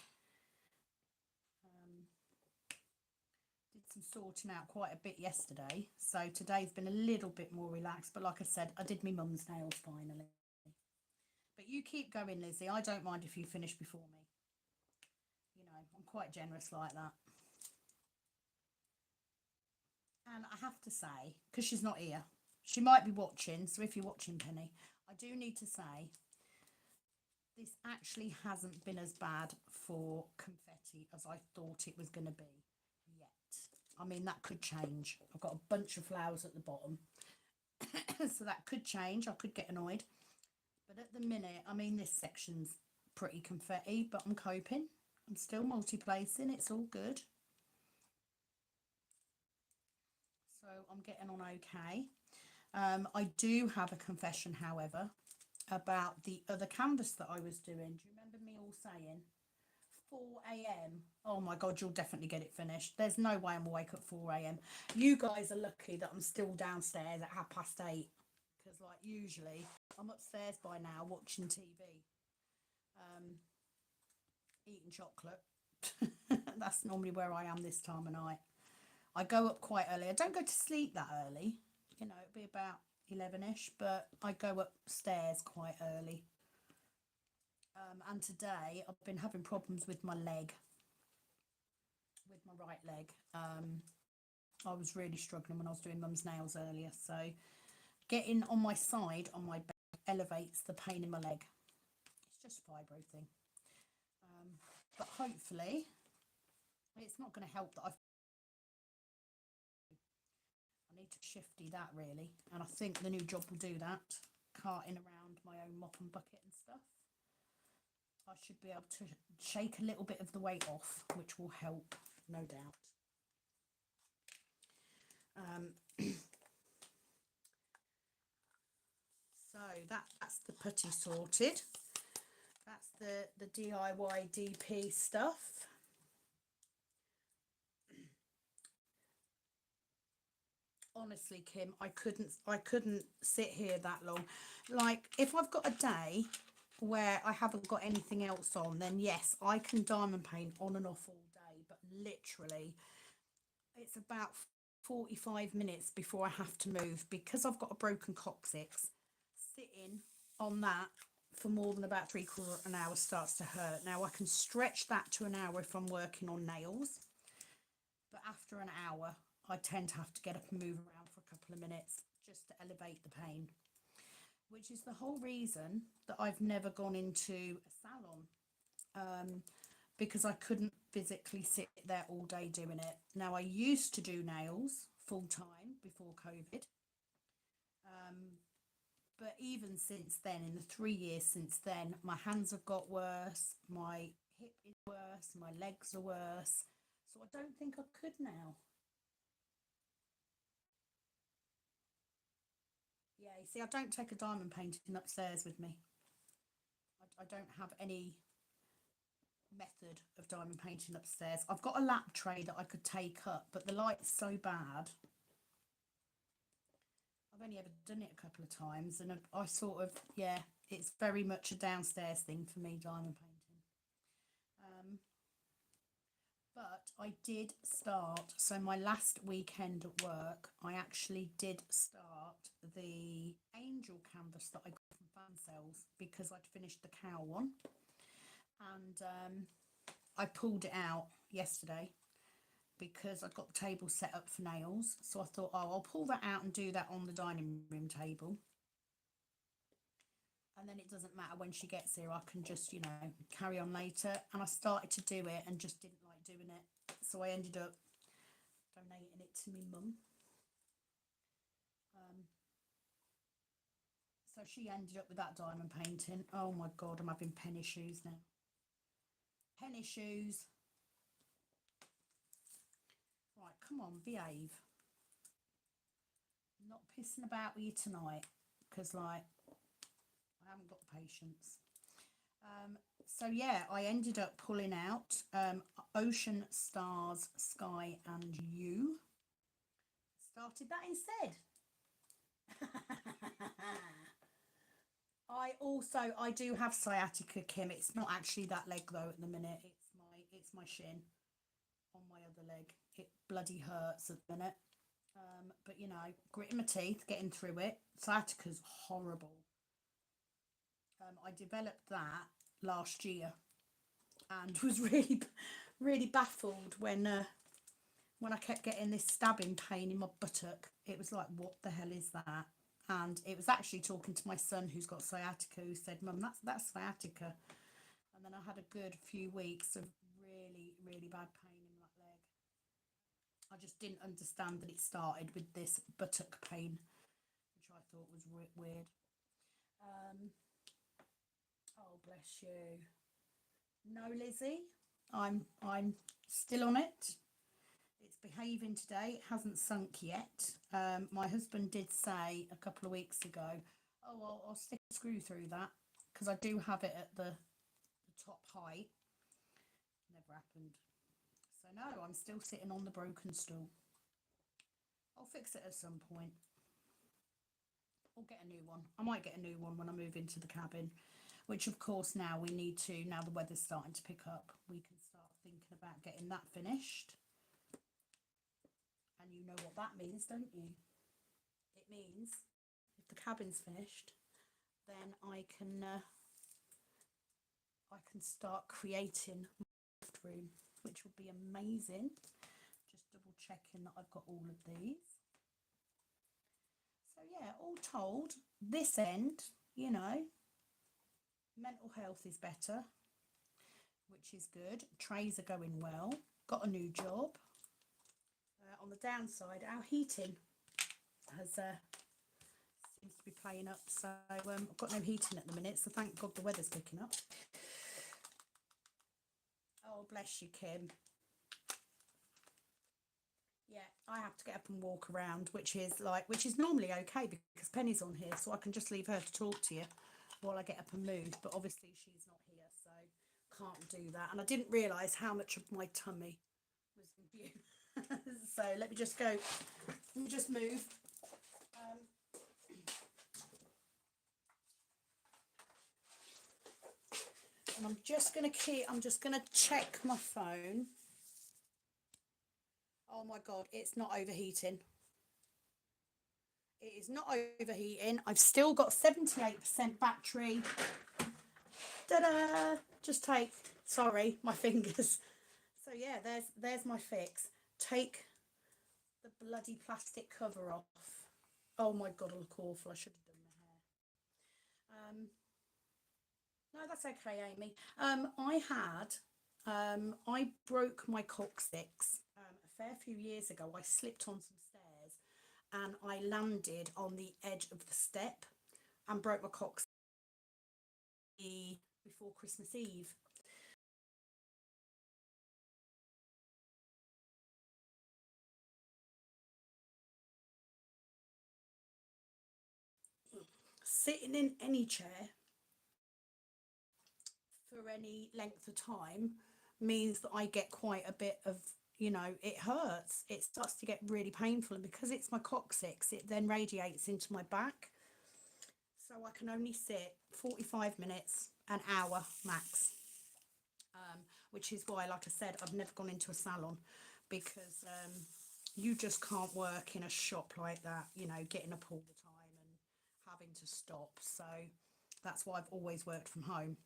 Did some sorting out quite a bit yesterday, so today's been a little bit more relaxed, but like I said, I did my mum's nails finally. But you keep going, Lizzie. I don't mind if you finish before me. You know, I'm quite generous like that. And I have to say, because she's not here, she might be watching, so if you're watching, Penny, I do need to say this actually hasn't been as bad for confetti as I thought it was going to be yet. I mean, that could change. I've got a bunch of flowers at the bottom, So that could change. I could get annoyed. But at the minute, I mean, this section's pretty confetti, but I'm coping. I'm still multi-placing. It's all good. So I'm getting on okay. I do have a confession, however, about the other canvas that I was doing. Do you remember me all saying 4 a.m? Oh my God, you'll definitely get it finished. There's no way I'm awake at 4 a.m. You guys are lucky that I'm still downstairs at 8:30, because like usually I'm upstairs by now watching TV, eating chocolate. That's normally where I am this time of night. I go up quite early. I don't go to sleep that early. You know, it'd be about 11ish, but I go upstairs quite early. And today I've been having problems with my leg, with my right leg. I was really struggling when I was doing mum's nails earlier. So getting on my side on my bed elevates the pain in my leg. It's just a fibro thing. But hopefully it's not going to help that I need to shifty that really. And I think the new job will do that. Carting around my own mop and bucket and stuff. I should be able to shake a little bit of the weight off, which will help, no doubt. So that's the putty sorted. That's the DIY DP stuff. Honestly, Kim, I couldn't sit here that long. Like, if I've got a day where I haven't got anything else on, then yes, I can diamond paint on and off all day, but literally it's about 45 minutes before I have to move, because I've got a broken coccyx. Sitting on that for more than about 3/4 of an hour starts to hurt. Now I can stretch that to an hour if I'm working on nails, but after an hour I tend to have to get up and move around for a couple of minutes just to elevate the pain, which is the whole reason that I've never gone into a salon, because I couldn't physically sit there all day doing it. Now I used to do nails full time before COVID, but even since then, in the 3 years since then, my hands have got worse, my hip is worse, my legs are worse, so I don't think I could now. Yeah, you see, I don't take a diamond painting upstairs with me. I don't have any method of diamond painting upstairs. I've got a lap tray that I could take up, but the light's so bad. I've only ever done it a couple of times, and I sort of, yeah, it's very much a downstairs thing for me, diamond painting. But I did start, so my last weekend at work, I actually did start the angel canvas that I got from Fan Cells, because I'd finished the cow one, and I pulled it out yesterday because I've got the table set up for nails. So I thought, oh, I'll pull that out and do that on the dining room table, and then it doesn't matter when she gets here, I can just, you know, carry on later. And I started to do it and just didn't like doing it, so I ended up donating it to my mum. So she ended up with that diamond painting. Oh my God, I'm having penny shoes now. Penny shoes. Right, come on, behave. I'm not pissing about with you tonight, because like I haven't got the patience. So yeah, I ended up pulling out Ocean, Stars, Sky and You. Started that instead. I do have sciatica, Kim. It's not actually that leg though at the minute. It's my shin on my other leg. It bloody hurts at the minute. But you know, gritting my teeth, getting through it. Sciatica's horrible. I developed that last year and was really baffled when I kept getting this stabbing pain in my buttock. It was like, what the hell is that? And it was actually talking to my son who's got sciatica, who said, Mum, that's sciatica. And then I had a good few weeks of really bad pain in that leg. I just didn't understand that it started with this buttock pain, which thought was weird. Oh, bless you. No, Lizzie, I'm still on it. It's behaving today. It hasn't sunk yet. My husband did say a couple of weeks ago, oh, I'll stick a screw through that because I do have it at the top height. Never happened. So no, I'm still sitting on the broken stool. I'll fix it at some point. I'll get a new one. I might get a new one when I move into the cabin, which of course now we need to, now the weather's starting to pick up, we can start thinking about getting that finished. And you know what that means, don't you? It means if the cabin's finished, then I can start creating my loft room, which will be amazing. Just double checking that I've got all of these. So yeah, all told, this end, you know, mental health is better, which is good. Trays are going well. Got a new job. On the downside, our heating has seems to be playing up. So I've got no heating at the minute. So thank God the weather's picking up. Oh, bless you, Kim. Yeah, I have to get up and walk around, which is normally okay because Penny's on here, so I can just leave her to talk to you while I get up and move. But obviously she's not here, so can't do that. And I didn't realise how much of my tummy was in view. So let me just go. Let me just move. And I'm just gonna check my phone. Oh my God, it's not overheating. It is not overheating. I've still got 78% battery. Ta-da! Just take, sorry, my fingers. So yeah, there's my fix. Take the bloody plastic cover off. Oh my God, I look awful. I should have done my hair. No, that's okay, Amy. I broke my coccyx a fair few years ago. I slipped on some stairs and I landed on the edge of the step and broke my coccyx before Christmas Eve. Sitting in any chair for any length of time means that I get quite a bit of, you know, it hurts. It starts to get really painful, and because it's my coccyx, it then radiates into my back. So I can only sit 45 minutes, an hour max. Which is why, like I said, I've never gone into a salon because you just can't work in a shop like that, you know, getting up all the time and having to stop. So that's why I've always worked from home.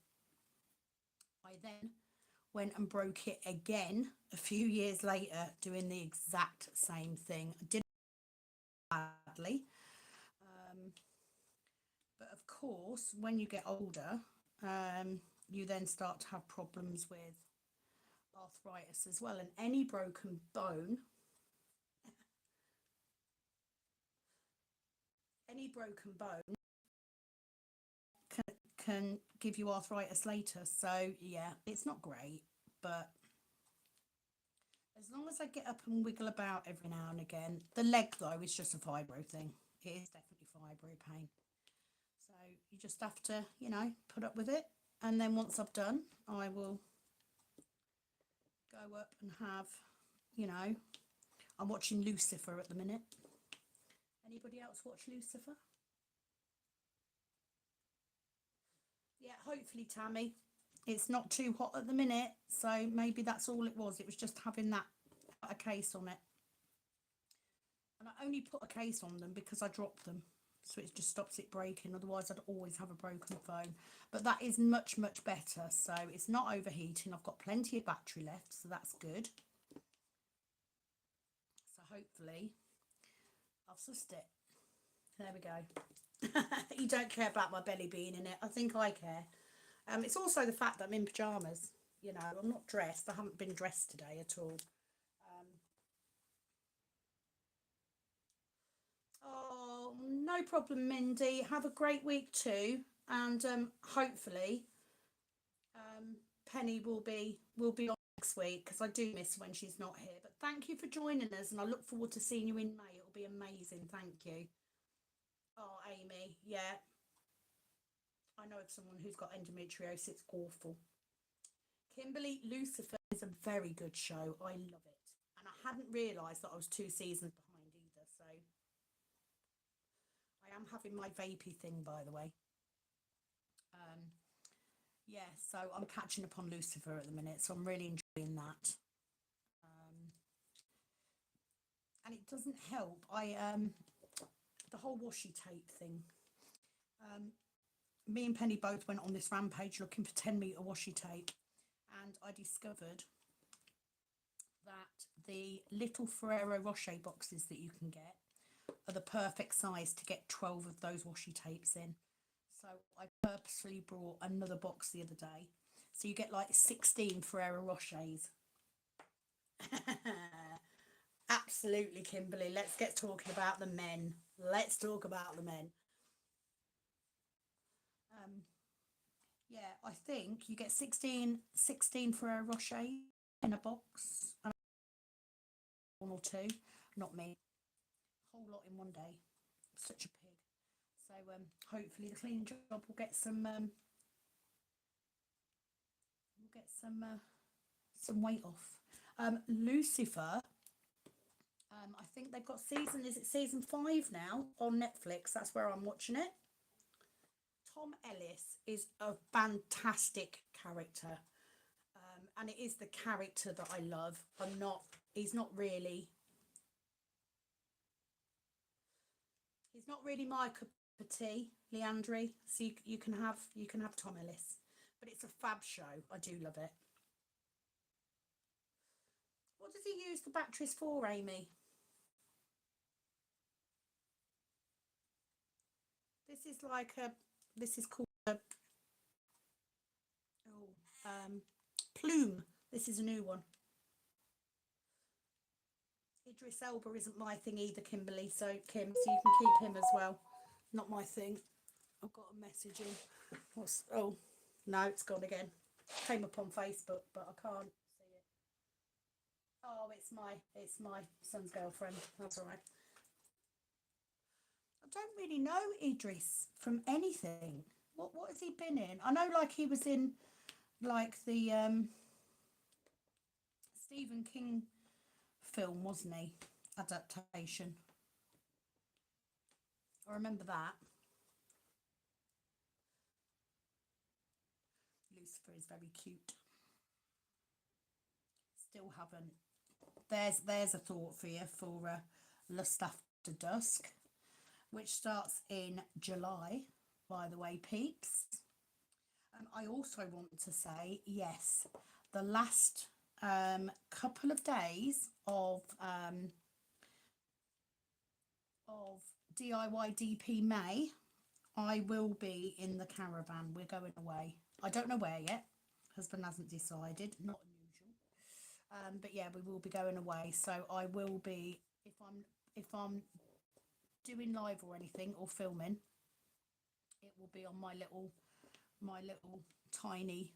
I then went and broke it again a few years later, doing the exact same thing. I did badly. But of course, when you get older, you then start to have problems with arthritis as well. And any broken bone, can give you arthritis later. So yeah, it's not great, but as long as I get up and wiggle about every now and again. The leg though is just a fibro thing. It is definitely fibro pain. So you just have to, you know, put up with it. And then once I've done, I will go up and have, you know, I'm watching Lucifer at the minute. Anybody else watch Lucifer? Yeah, hopefully, Tammy. It's not too hot at the minute, so maybe that's all it was. It was just having that a case on it. And I only put a case on them because I dropped them, so it just stops it breaking. Otherwise, I'd always have a broken phone. But that is much, much better. So it's not overheating. I've got plenty of battery left, so that's good. So hopefully, I've sussed it. There we go. You don't care about my belly being in it. I think I care. It's also the fact that I'm in pyjamas. You know, I'm not dressed. I haven't been dressed today at all. Oh, No problem, Mindy. Have a great week too, and hopefully Penny will be on next week, because I do miss when she's not here. But thank you for joining us, and I look forward to seeing you in May. It'll be amazing. Thank you. Oh, Amy, yeah, I know of someone who's got endometriosis. It's awful. Kimberly, Lucifer is a very good show. I love it, and I hadn't realised that I was 2 seasons behind either. So I am having my vapey thing, by the way. Yeah, so I'm catching up on Lucifer at the minute, so I'm really enjoying that. And it doesn't help. The whole washi tape thing. Me and Penny both went on this rampage looking for 10-meter washi tape, and I discovered that the little Ferrero Rocher boxes that you can get are the perfect size to get 12 of those washi tapes in. So I purposely brought another box the other day. So you get like 16 Ferrero Rochers. Absolutely, Kimberly. Let's get talking about the men. Let's talk about the men. Yeah, I think you get 16 Ferrero Rocher in a box. One or two, not me. Whole lot in one day. Such a pig. So hopefully the cleaning job will get some some weight off. Lucifer, I think they've got is it season 5 now on Netflix? That's where I'm watching it. Tom Ellis is a fantastic character, and it is the character that I love. He's not really my cup of tea, Leandri. So you can have Tom Ellis, but it's a fab show. I do love it. What does he use the batteries for, Amy? This is called a Plume. This is a new one. Idris Elba isn't my thing either, Kimberly. So Kim, so you can keep him as well. Not my thing. I've got a message in. Oh no, it's gone again. Came up on Facebook, but I can't see it. Oh, it's my son's girlfriend. That's all right. I don't really know Idris from anything. What has he been in? I know, like, he was in like the Stephen King film, wasn't he? Adaptation. I remember that. Lucifer is very cute. Still haven't. There's a thought for you for Lust After Dusk, which starts in July, by the way, peeps. I also want to say, yes, the last couple of days of DIY DP May, I will be in the caravan. We're going away. I don't know where yet. Husband hasn't decided. Not unusual. But yeah, we will be going away. So I will be, if I'm doing live or anything or filming, it will be on my little tiny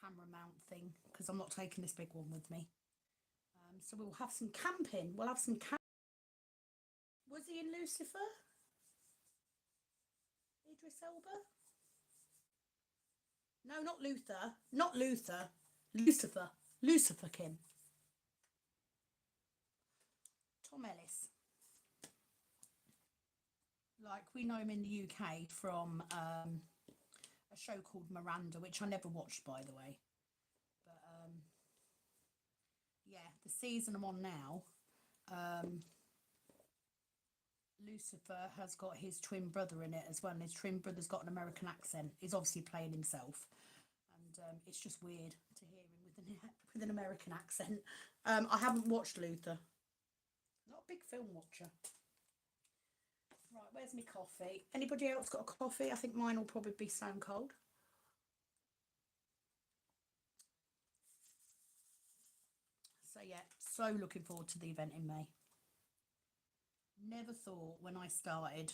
camera mount thing, because I'm not taking this big one with me. So we'll have some camping. We'll have some Was he in Lucifer? Idris Elba? No, not Luther. Not Luther. Lucifer. Lucifer, Kim. Tom Ellis. Like, we know him in the UK from a show called Miranda, which I never watched, by the way. But yeah, the season I'm on now, Lucifer has got his twin brother in it as well, and his twin brother's got an American accent. He's obviously playing himself, and it's just weird to hear him with an American accent. I haven't watched Luther. Not a big film watcher. Right, where's my coffee? Anybody else got a coffee? I think mine will probably be stone cold. So yeah, so looking forward to the event in May. Never thought when I started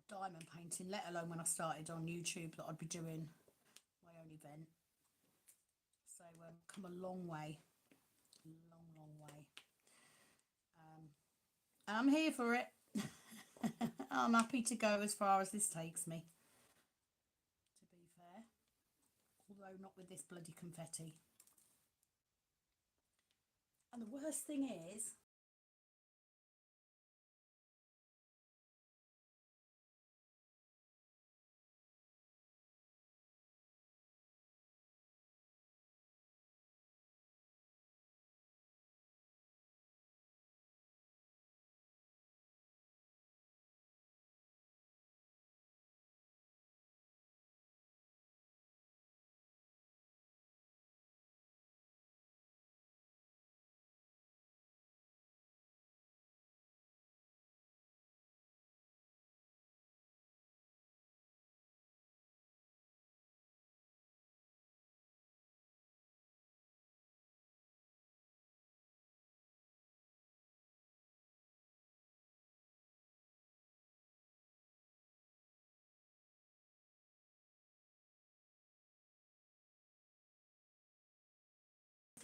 diamond painting, let alone when I started on YouTube, that I'd be doing my own event. So come a long way, long way. And I'm here for it. I'm happy to go as far as this takes me, to be fair. Although not with this bloody confetti. And the worst thing is,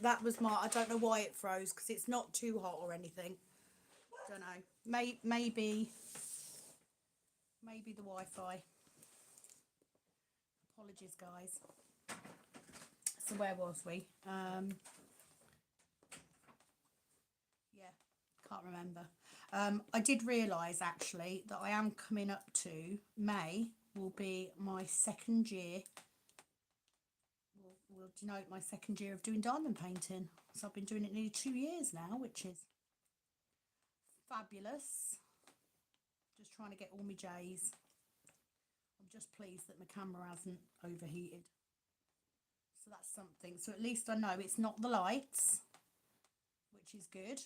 that was my, I don't know why it froze, because it's not too hot or anything. Don't know. Maybe the Wi-Fi. Apologies, guys. So where was we? Yeah, can't remember. I did realise actually that I am coming up to May will be my second year. Will denote my second year of doing diamond painting. So I've been doing it nearly 2 years now, which is fabulous. Just trying to get all my J's. I'm just pleased that my camera hasn't overheated. So that's something. So at least I know it's not the lights, which is good.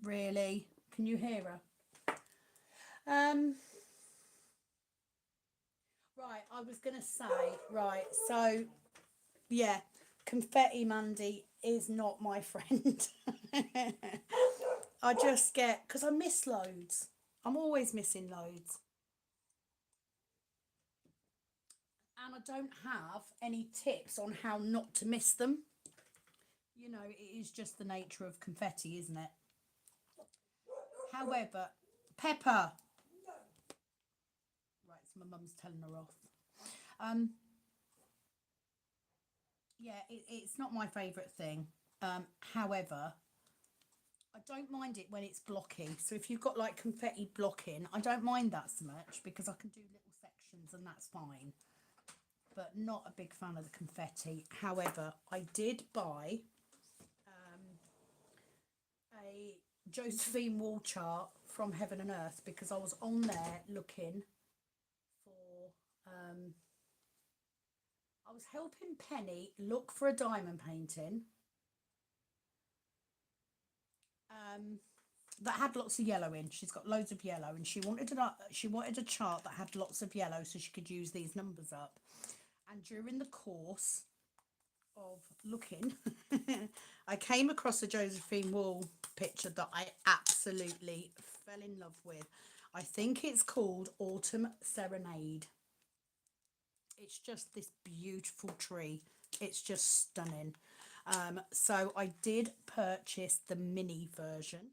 Really? Can you hear her? Right, I was going to say, right, so, yeah, confetti Mandy is not my friend. I just get, because I miss loads. I'm always missing loads. And I don't have any tips on how not to miss them. You know, it is just the nature of confetti, isn't it? However, Pepper. Right, so my mum's telling her off. Yeah, it's not my favourite thing. However, I don't mind it when it's blocky. So if you've got like confetti blocking, I don't mind that so much because I can do little sections and that's fine. But not a big fan of the confetti. However, I did buy a Josephine wall chart from Heaven and Earth because I was on there looking for I was helping Penny look for a diamond painting that had lots of yellow in. She's got loads of yellow, and she wanted a chart that had lots of yellow so she could use these numbers up. And during the course of looking, I came across a Josephine Wall picture that I absolutely fell in love with. I think it's called Autumn Serenade. It's just this beautiful tree. It's just stunning. So I did purchase the mini version,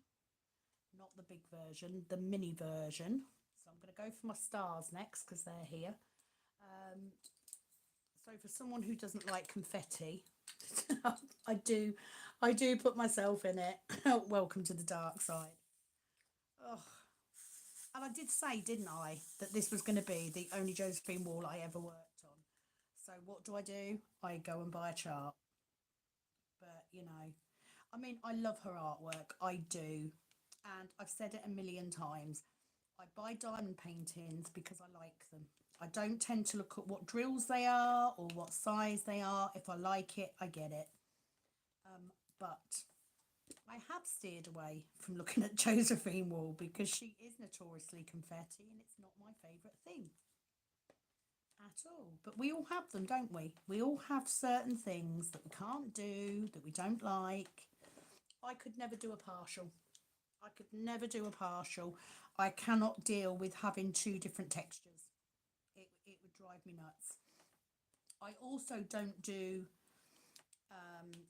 not the big version, the mini version. So I'm going to go for my stars next because they're here. So for someone who doesn't like confetti, I do put myself in it. Welcome to the dark side. Oh, and I did say, didn't I, that this was going to be the only Josephine wall I ever worked on. So what do? I go and buy a chart. But, you know, I mean, I love her artwork. I do. And I've said it a million times. I buy diamond paintings because I like them. I don't tend to look at what drills they are or what size they are. If I like it, I get it. But I have steered away from looking at Josephine Wall because she is notoriously confetti and it's not my favourite thing at all. But we all have them, don't we? We all have certain things that we can't do, that we don't like. I could never do a partial. I could never do a partial. I cannot deal with having two different textures. It would drive me nuts. I also don't do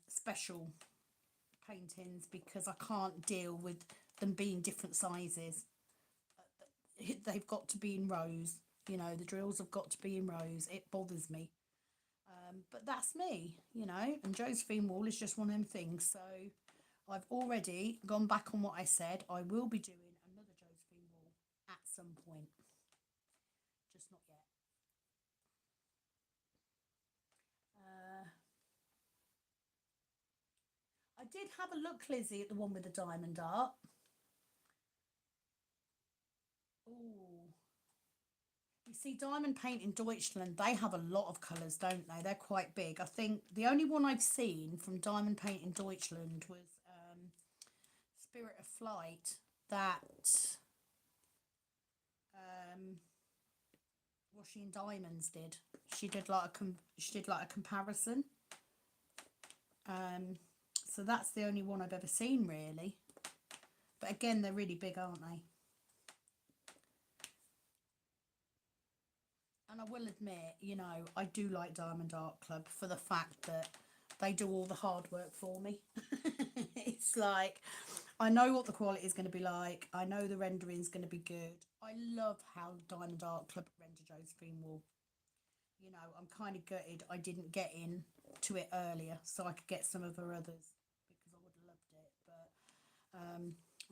special paintings because I can't deal with them being different sizes. They've got to be in rows. You know, the drills have got to be in rows. It bothers me. But that's me, you know, and Josephine Wall is just one of them things. So I've already gone back on what I said. I will be doing another Josephine Wall at some point, just not yet. I did have a look, Lizzie, at the one with the diamond art. Oh, you see, Diamond Paint in Deutschland, they have a lot of colours, don't they? They're quite big. I think the only one I've seen from Diamond Paint in Deutschland was Spirit of Flight, that Washing Diamonds did. She did like a comparison. So that's the only one I've ever seen, really. But again, they're really big, aren't they? And I will admit, you know, I do like Diamond Art Club for the fact that they do all the hard work for me. It's like, I know what the quality is going to be like. I know the rendering is going to be good. I love how Diamond Art Club render Josephine Wall. You know, I'm kind of gutted I didn't get in to it earlier so I could get some of her others because I would have loved it. But,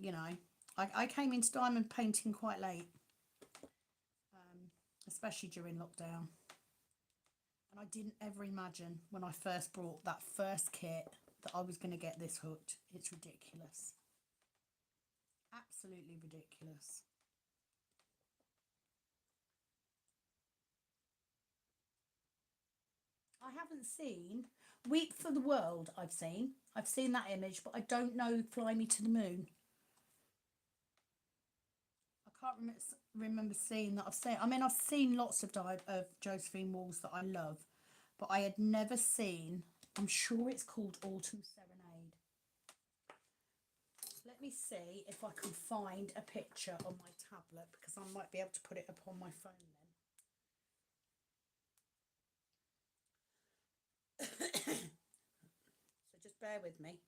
you know, I came into diamond painting quite late, especially during lockdown. And I didn't ever imagine when I first brought that first kit that I was going to get this hooked. It's ridiculous. Absolutely ridiculous. I haven't seen Weep for the World. I've seen that image, but I don't know Fly Me to the Moon. I can't remember seeing that. I've seen lots of Josephine Walls that I love, but I had never seen. I'm sure it's called Autumn Serenade. Let me see if I can find a picture on my tablet because I might be able to put it up on my phone then. So just bear with me.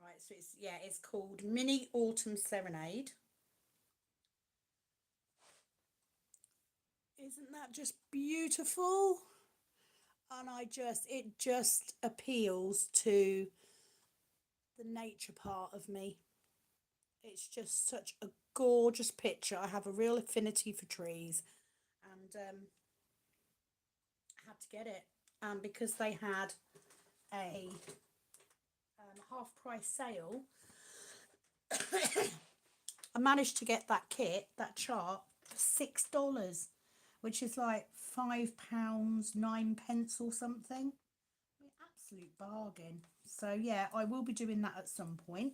Right, so it's called Mini Autumn Serenade. Isn't that just beautiful? And it just appeals to the nature part of me. It's just such a gorgeous picture. I have a real affinity for trees, and I had to get it. And because they had a half price sale, I managed to get that kit, that chart, for $6, which is like £5, 9 pence or something. I mean, absolute bargain. So yeah, I will be doing that at some point.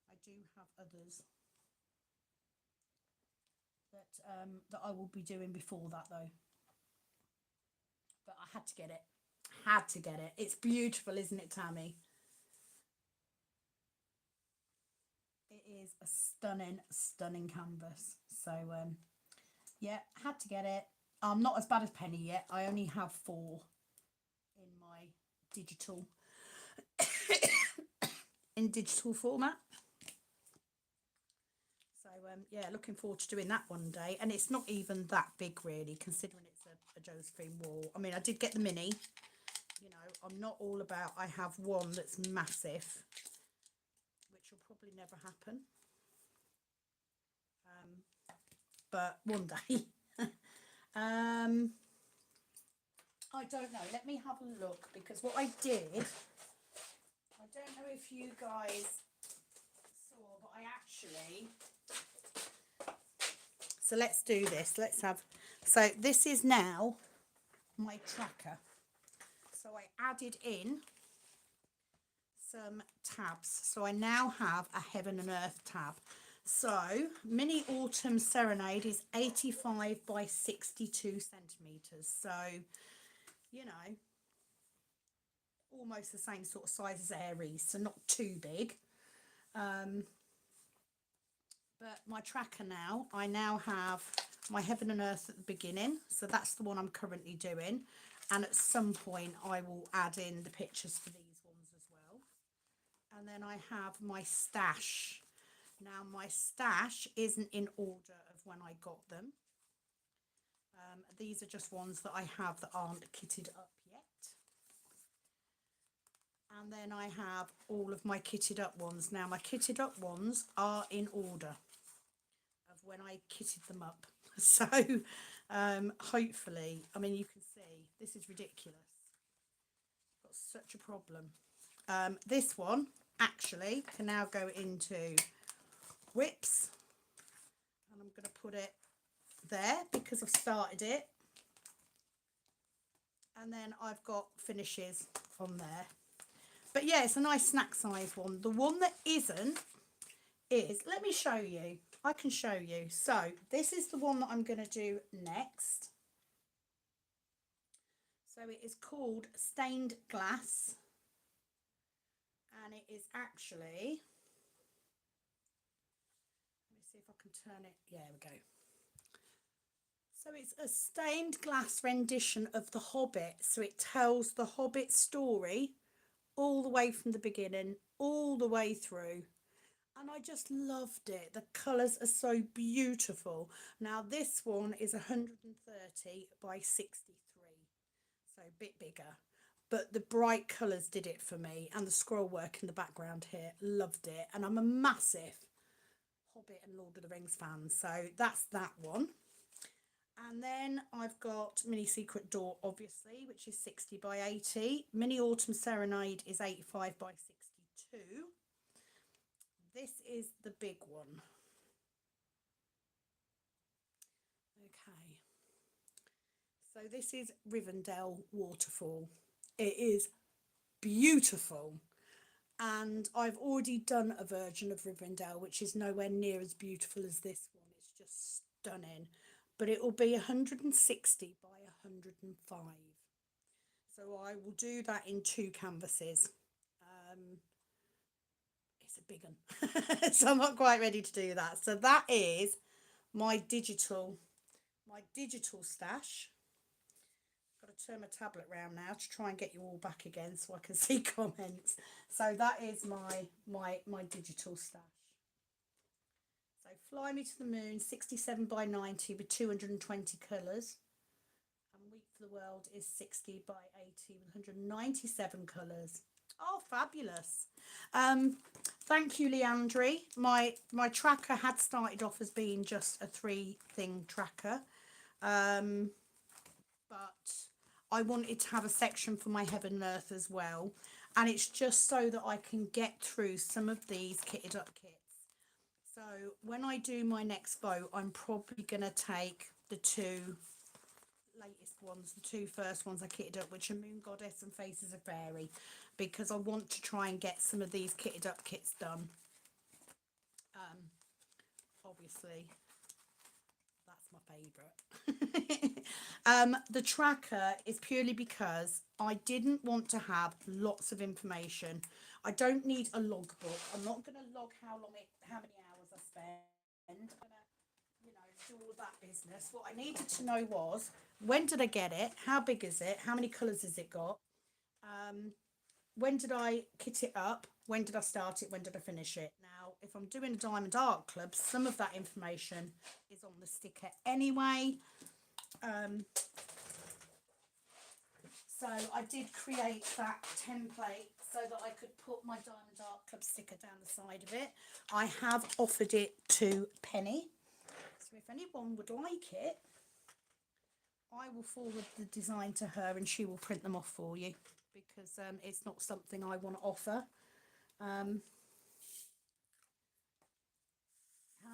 I do have others that I will be doing before that though. But I had to get it. Had to get it. It's beautiful, isn't it, Tammy? It is a stunning, stunning canvas. So yeah, had to get it. I'm not as bad as Penny yet. I only have 4 in my digital in digital format. So yeah, looking forward to doing that one day. And it's not even that big really, considering it's a Josephine Wall. I mean, I did get the mini. You know, I'm not all about. I have one that's massive, which will probably never happen. But one day. um, I don't know. Let me have a look because what I did. I don't know if you guys saw, but I actually. So let's do this. So this is now my tracker. So I added in some tabs. So I now have a Heaven and Earth tab. So Mini Autumn Serenade is 85 by 62 centimetres. So, you know, almost the same sort of size as Aries, so not too big. But my tracker now, I now have my heaven and earth at the beginning, so that's the one I'm currently doing, and at some point I will add in the pictures for these ones as well. And then I have my stash. Now my stash isn't in order of when I got them. These are just ones that I have that aren't kitted up yet. And then I have all of my kitted up ones. Now my kitted up ones are in order of when I kitted them up. So hopefully, I mean, you can see this is ridiculous. Got such a problem. This one actually can now go into whips, and I'm going to put it there because I've started it, and then I've got finishes on there. But yeah, it's a nice snack size one. The one that isn't is, let me show you. I can show you. So this is the one that I'm going to do next. So it is called Stained Glass, and it is actually, let me see if I can turn it. Yeah, there we go. So it's a stained glass rendition of The Hobbit. So it tells the Hobbit story all the way from the beginning, all the way through. And I just loved it. The colours are so beautiful. Now this one is 130 by 63, so a bit bigger. But the bright colours did it for me, and the scroll work in the background here, loved it. And I'm a massive Hobbit and Lord of the Rings fan, so that's that one. And then I've got Mini Secret Door, obviously, which is 60 by 80. Mini Autumn Serenade is 85 by 62. This is the big one. Okay. So this is Rivendell Waterfall. It is beautiful. And I've already done a version of Rivendell, which is nowhere near as beautiful as this one. It's just stunning. But it will be 160 by 105. So I will do that in 2 canvases. It's a big one. So I'm not quite ready to do that. So that is my digital stash. Got to turn my tablet around now to try and get you all back again so I can see comments. So that is my digital stash. So Fly Me to the Moon, 67 by 90 with 220 colours. And Weep for the World is 60 by 80 with 197 colours. Oh, fabulous. Thank you, Leandri. My tracker had started off as being just a 3-thing tracker. But I wanted to have a section for my Heaven and Earth as well. And it's just so that I can get through some of these kitted up kits. So when I do my next vote, I'm probably going to take the 2 latest ones, the 2 first ones I kitted up, which are Moon Goddess and Faces of Fairy, because I want to try and get some of these kitted up kits done. Obviously, that's my favourite. The tracker is purely because I didn't want to have lots of information. I don't need a logbook. I'm not going to log how many hours I spend. I'm going to, do all that business. What I needed to know was, when did I get it? How big is it? How many colours has it got? When did I kit it up? When did I start it? When did I finish it? Now, if I'm doing a Diamond Art Club, some of that information is on the sticker anyway. So I did create that template so that I could put my Diamond Art Club sticker down the side of it. I have offered it to Penny. So if anyone would like it, I will forward the design to her and she will print them off for you, because it's not something I want to offer. How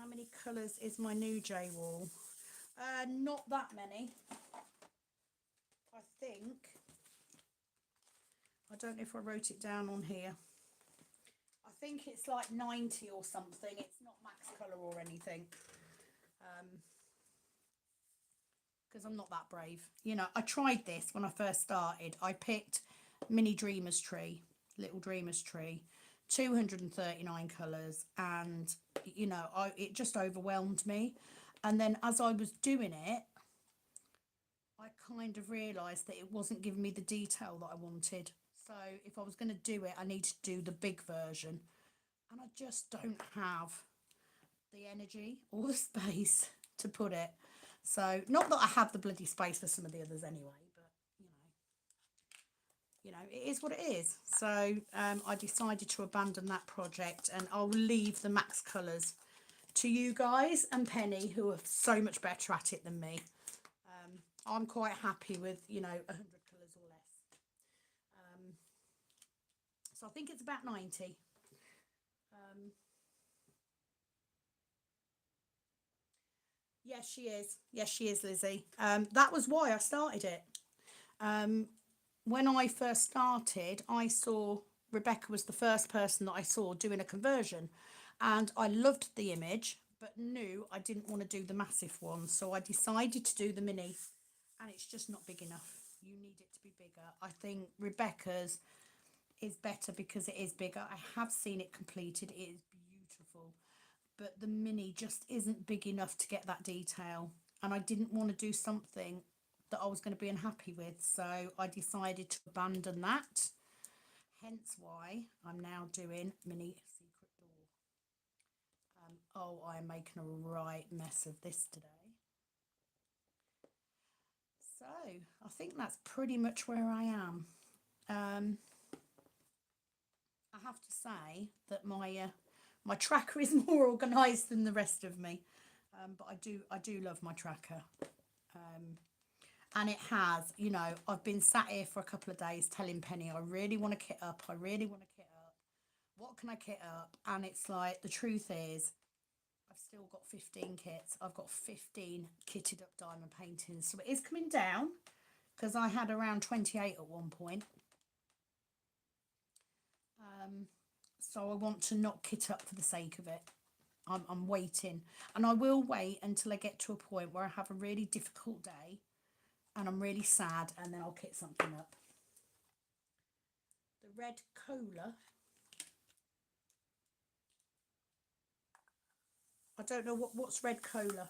many colours is my new J wall? Not that many. I think. I don't know if I wrote it down on here. I think it's like 90 or something. It's not max colour or anything. Because I'm not that brave. I tried this when I first started. I picked mini dreamers tree, little dreamers tree, 239 colours, and you know, it just overwhelmed me. And then as I was doing it, I kind of realised that it wasn't giving me the detail that I wanted. So if I was going to do it, I needed to do the big version, and I just don't have the energy or the space to put it. So not that I have the bloody space for some of the others anyway, but it is what it is. So I decided to abandon that project, and I'll leave the Max Colours to you guys and Penny, who are so much better at it than me. I'm quite happy with 100 colours or less. So I think it's about 90. Yes, she is. Yes, she is, Lizzie. That was why I started it. When I first started, I saw Rebecca was the first person that I saw doing a conversion, and I loved the image, but knew I didn't want to do the massive one. So I decided to do the mini, and it's just not big enough. You need it to be bigger. I think Rebecca's is better because it is bigger. I have seen it completed. It is beautiful, but the mini just isn't big enough to get that detail, and I didn't want to do something that I was going to be unhappy with, so I decided to abandon that, hence why I'm now doing mini secret door. Oh, I'm making a right mess of this today. So I think that's pretty much where I am. I have to say that my tracker is more organised than the rest of me, but I do love my tracker, and it has. I've been sat here for a couple of days telling Penny I really want to kit up. I really want to kit up. What can I kit up? And it's like, the truth is, I've still got 15 kits. I've got 15 kitted up diamond paintings, so it is coming down because I had around 28 at one point. So I want to not kit up for the sake of it. I'm waiting, and I will wait until I get to a point where I have a really difficult day and I'm really sad, and then I'll kit something up. The red cola, I don't know what's red cola.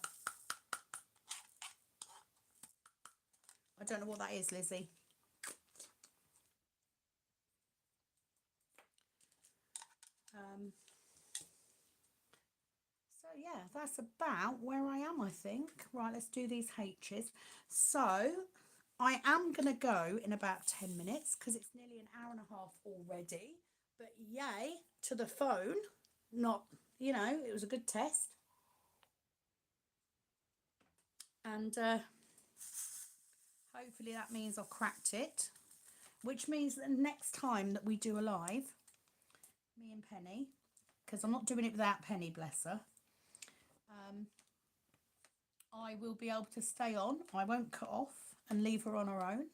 I don't know what that is, Lizzie. So yeah, that's about where I am, I think. Right, let's do these H's. So I am going to go in about 10 minutes because it's nearly an hour and a half already. But yay to the phone. Not, it was a good test. And hopefully that means I've cracked it. Which means that next time that we do a live, me and Penny, because I'm not doing it without Penny, bless her, I will be able to stay on. I won't cut off and leave her on her own.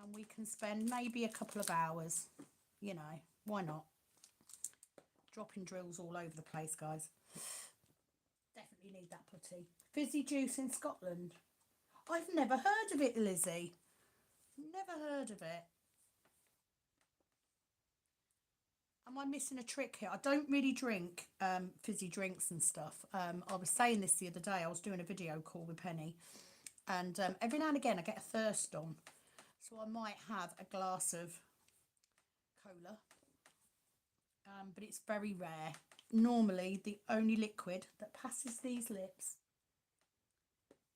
And we can spend maybe a couple of hours. Why not? Dropping drills all over the place, guys. Definitely need that putty. Fizzy juice in Scotland. I've never heard of it, Lizzie. Never heard of it. Am I missing a trick here? I don't really drink fizzy drinks and stuff. I was saying this the other day. I was doing a video call with Penny, and every now and again I get a thirst on, so I might have a glass of cola, but it's very rare. Normally, the only liquid that passes these lips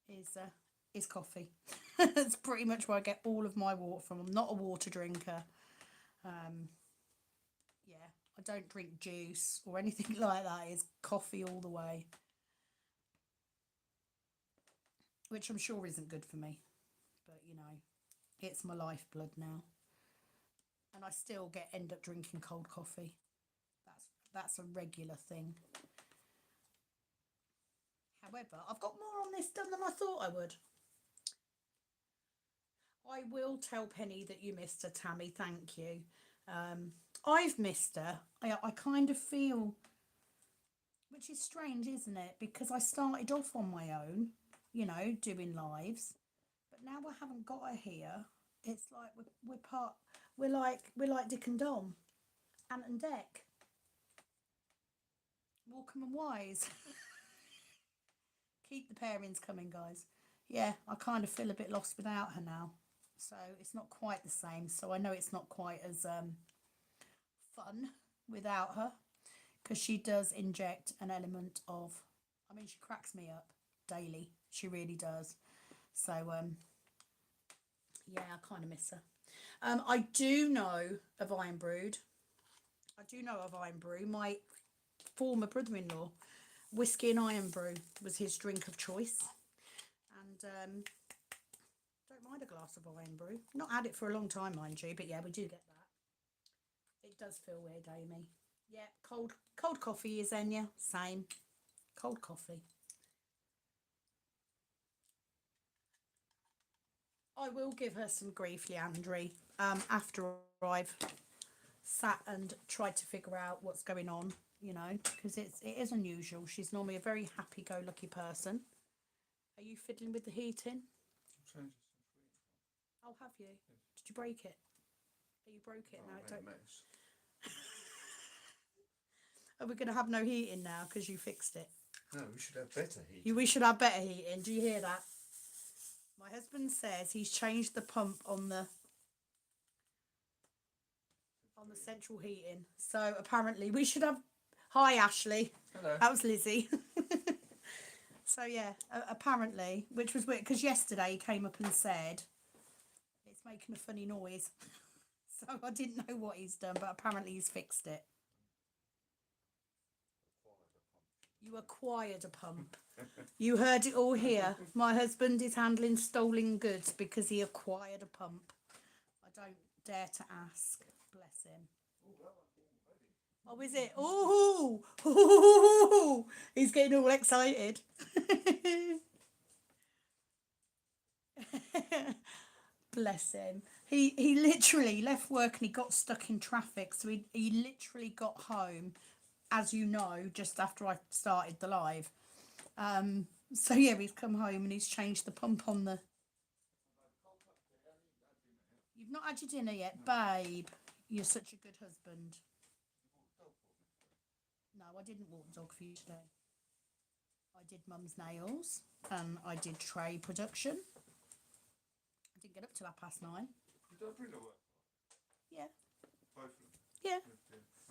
is coffee. That's pretty much where I get all of my water from. I'm not a water drinker. Yeah, I don't drink juice or anything like that. It's coffee all the way, which I'm sure isn't good for me, but it's my lifeblood now, and I still end up drinking cold coffee. That's a regular thing. However, I've got more on this done than I thought I would. I will tell Penny that you missed her, Tammy. Thank you. I've missed her. I kind of feel, which is strange, isn't it? Because I started off on my own, doing lives, but now I haven't got her here. It's like we're like Dick and Dom, Ant and Dec, Walkham and Wise. Keep the pairings coming, guys. Yeah, I kind of feel a bit lost without her now. So it's not quite the same. So I know it's not quite as fun without her because she does inject an element of, I mean, she cracks me up daily. She really does. So, yeah, I kind of miss her. I do know of Iron Brood. I do know of Iron Brew. My former brother-in-law, whiskey and Iron Brew was his drink of choice. And don't mind a glass of Iron Brew. Not had it for a long time, mind you, but yeah, we do get that. It does feel weird, Amy. Yeah, cold coffee is Enya. Same. Cold coffee. I will give her some grief, Leandri, after I've sat and tried to figure out what's going on, you know, because it is unusual. She's normally a very happy-go-lucky person. Are you fiddling with the heating? Oh, have you? Did you break it? You broke it now. It don't. Are we going to have no heating now because you fixed it? No, we should have better heating. We should have better heating. Do you hear that? My husband says he's changed the pump on the central heating. So apparently we should have. Hi, Ashley. Hello. That was Lizzie. So yeah, apparently, which was weird because yesterday he came up and said it's making a funny noise. So I didn't know what he's done, but apparently he's fixed it. You acquired a pump. You heard it all here. My husband is handling stolen goods because he acquired a pump. I don't dare to ask. Bless him. Oh, is it? Oh, he's getting all excited. Bless him. He literally left work and he got stuck in traffic. So he literally got home, as you know, just after I started the live. So yeah, he's come home and he's changed the pump on the. You've not had your dinner yet, babe. You're such a good husband. No, I didn't walk the dog for you today. I did mum's nails and I did tray production. I didn't get up till 9:30. Did I bring her work? Yeah. Both of them? Yeah.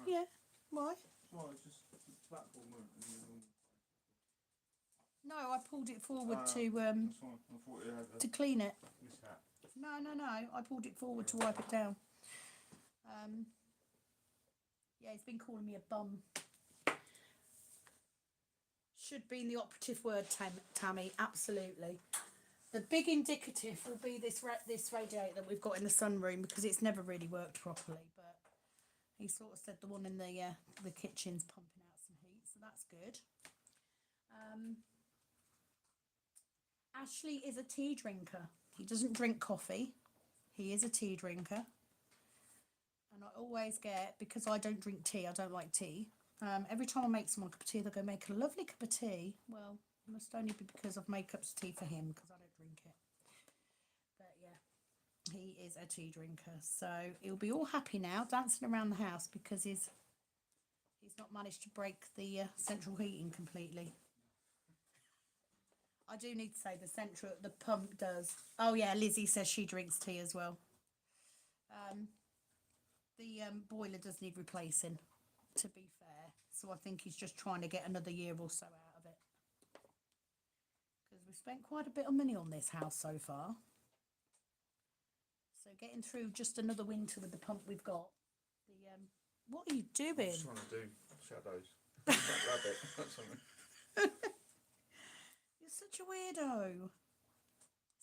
Yeah. Why? Well, it's just the platform weren't. No, I pulled it forward That's fine. I thought it had to clean it. mishap. No. I pulled it forward to wipe it down. Yeah, he's been calling me a bum. Should be the operative word, Tammy. Absolutely. The big indicative will be this radiator that we've got in the sunroom because it's never really worked properly. But he sort of said the one in the kitchen's pumping out some heat, so that's good. Ashley is a tea drinker. He doesn't drink coffee. He is a tea drinker. And I always get, because I don't drink tea, I don't like tea. Every time I make someone a cup of tea, they'll go, make a lovely cup of tea. Well, it must only be because I've made cups of tea for him, because I don't drink it. But yeah, he is a tea drinker. So he'll be all happy now, dancing around the house, because he's not managed to break the central heating completely. I do need to say the pump does. Oh yeah, Lizzie says she drinks tea as well. The boiler does need replacing, to be fair. So I think he's just trying to get another year or so out of it. Because we've spent quite a bit of money on this house so far. So getting through just another winter with the pump we've got. What are you doing? I'm just trying to do shadows. Rabbit. That's something. You're such a weirdo.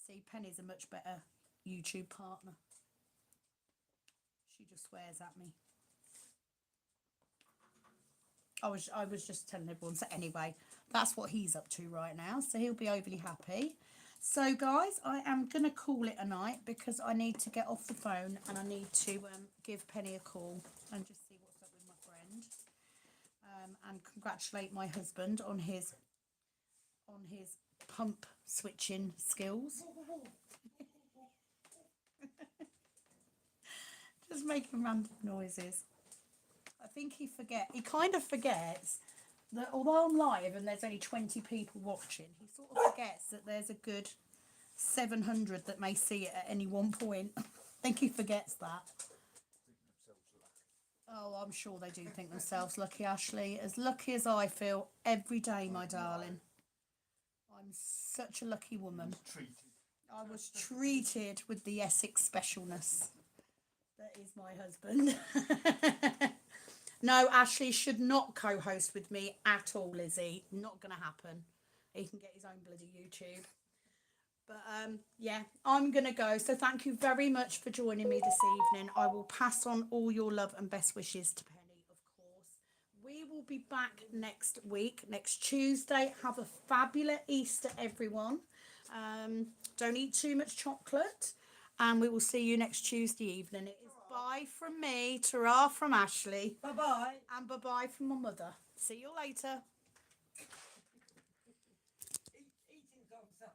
See, Penny's a much better YouTube partner. She just swears at me. I was just telling everyone. So anyway, that's what he's up to right now. So he'll be overly happy. So guys, I am going to call it a night because I need to get off the phone and I need to give Penny a call and just see what's up with my friend. And congratulate my husband on his pump switching skills. Just making random noises. I think he kind of forgets that although I'm live and there's only 20 people watching, he sort of forgets that there's a good 700 that may see it at any one point. I think he forgets that. Oh, I'm sure they do think themselves lucky, Ashley. As lucky as I feel every day, my darling. I'm such a lucky woman. I was treated with the Essex specialness. That is my husband. No, Ashley should not co-host with me at all, Lizzie. Not going to happen. He can get his own bloody YouTube. But yeah, I'm going to go. So thank you very much for joining me this evening. I will pass on all your love and best wishes to Penny, of course. We will be back next week, next Tuesday. Have a fabulous Easter, everyone. Don't eat too much chocolate. And we will see you next Tuesday evening. It is bye from me, ta-ra from Ashley. Bye-bye. And bye-bye from my mother. See you later. Eating some sun.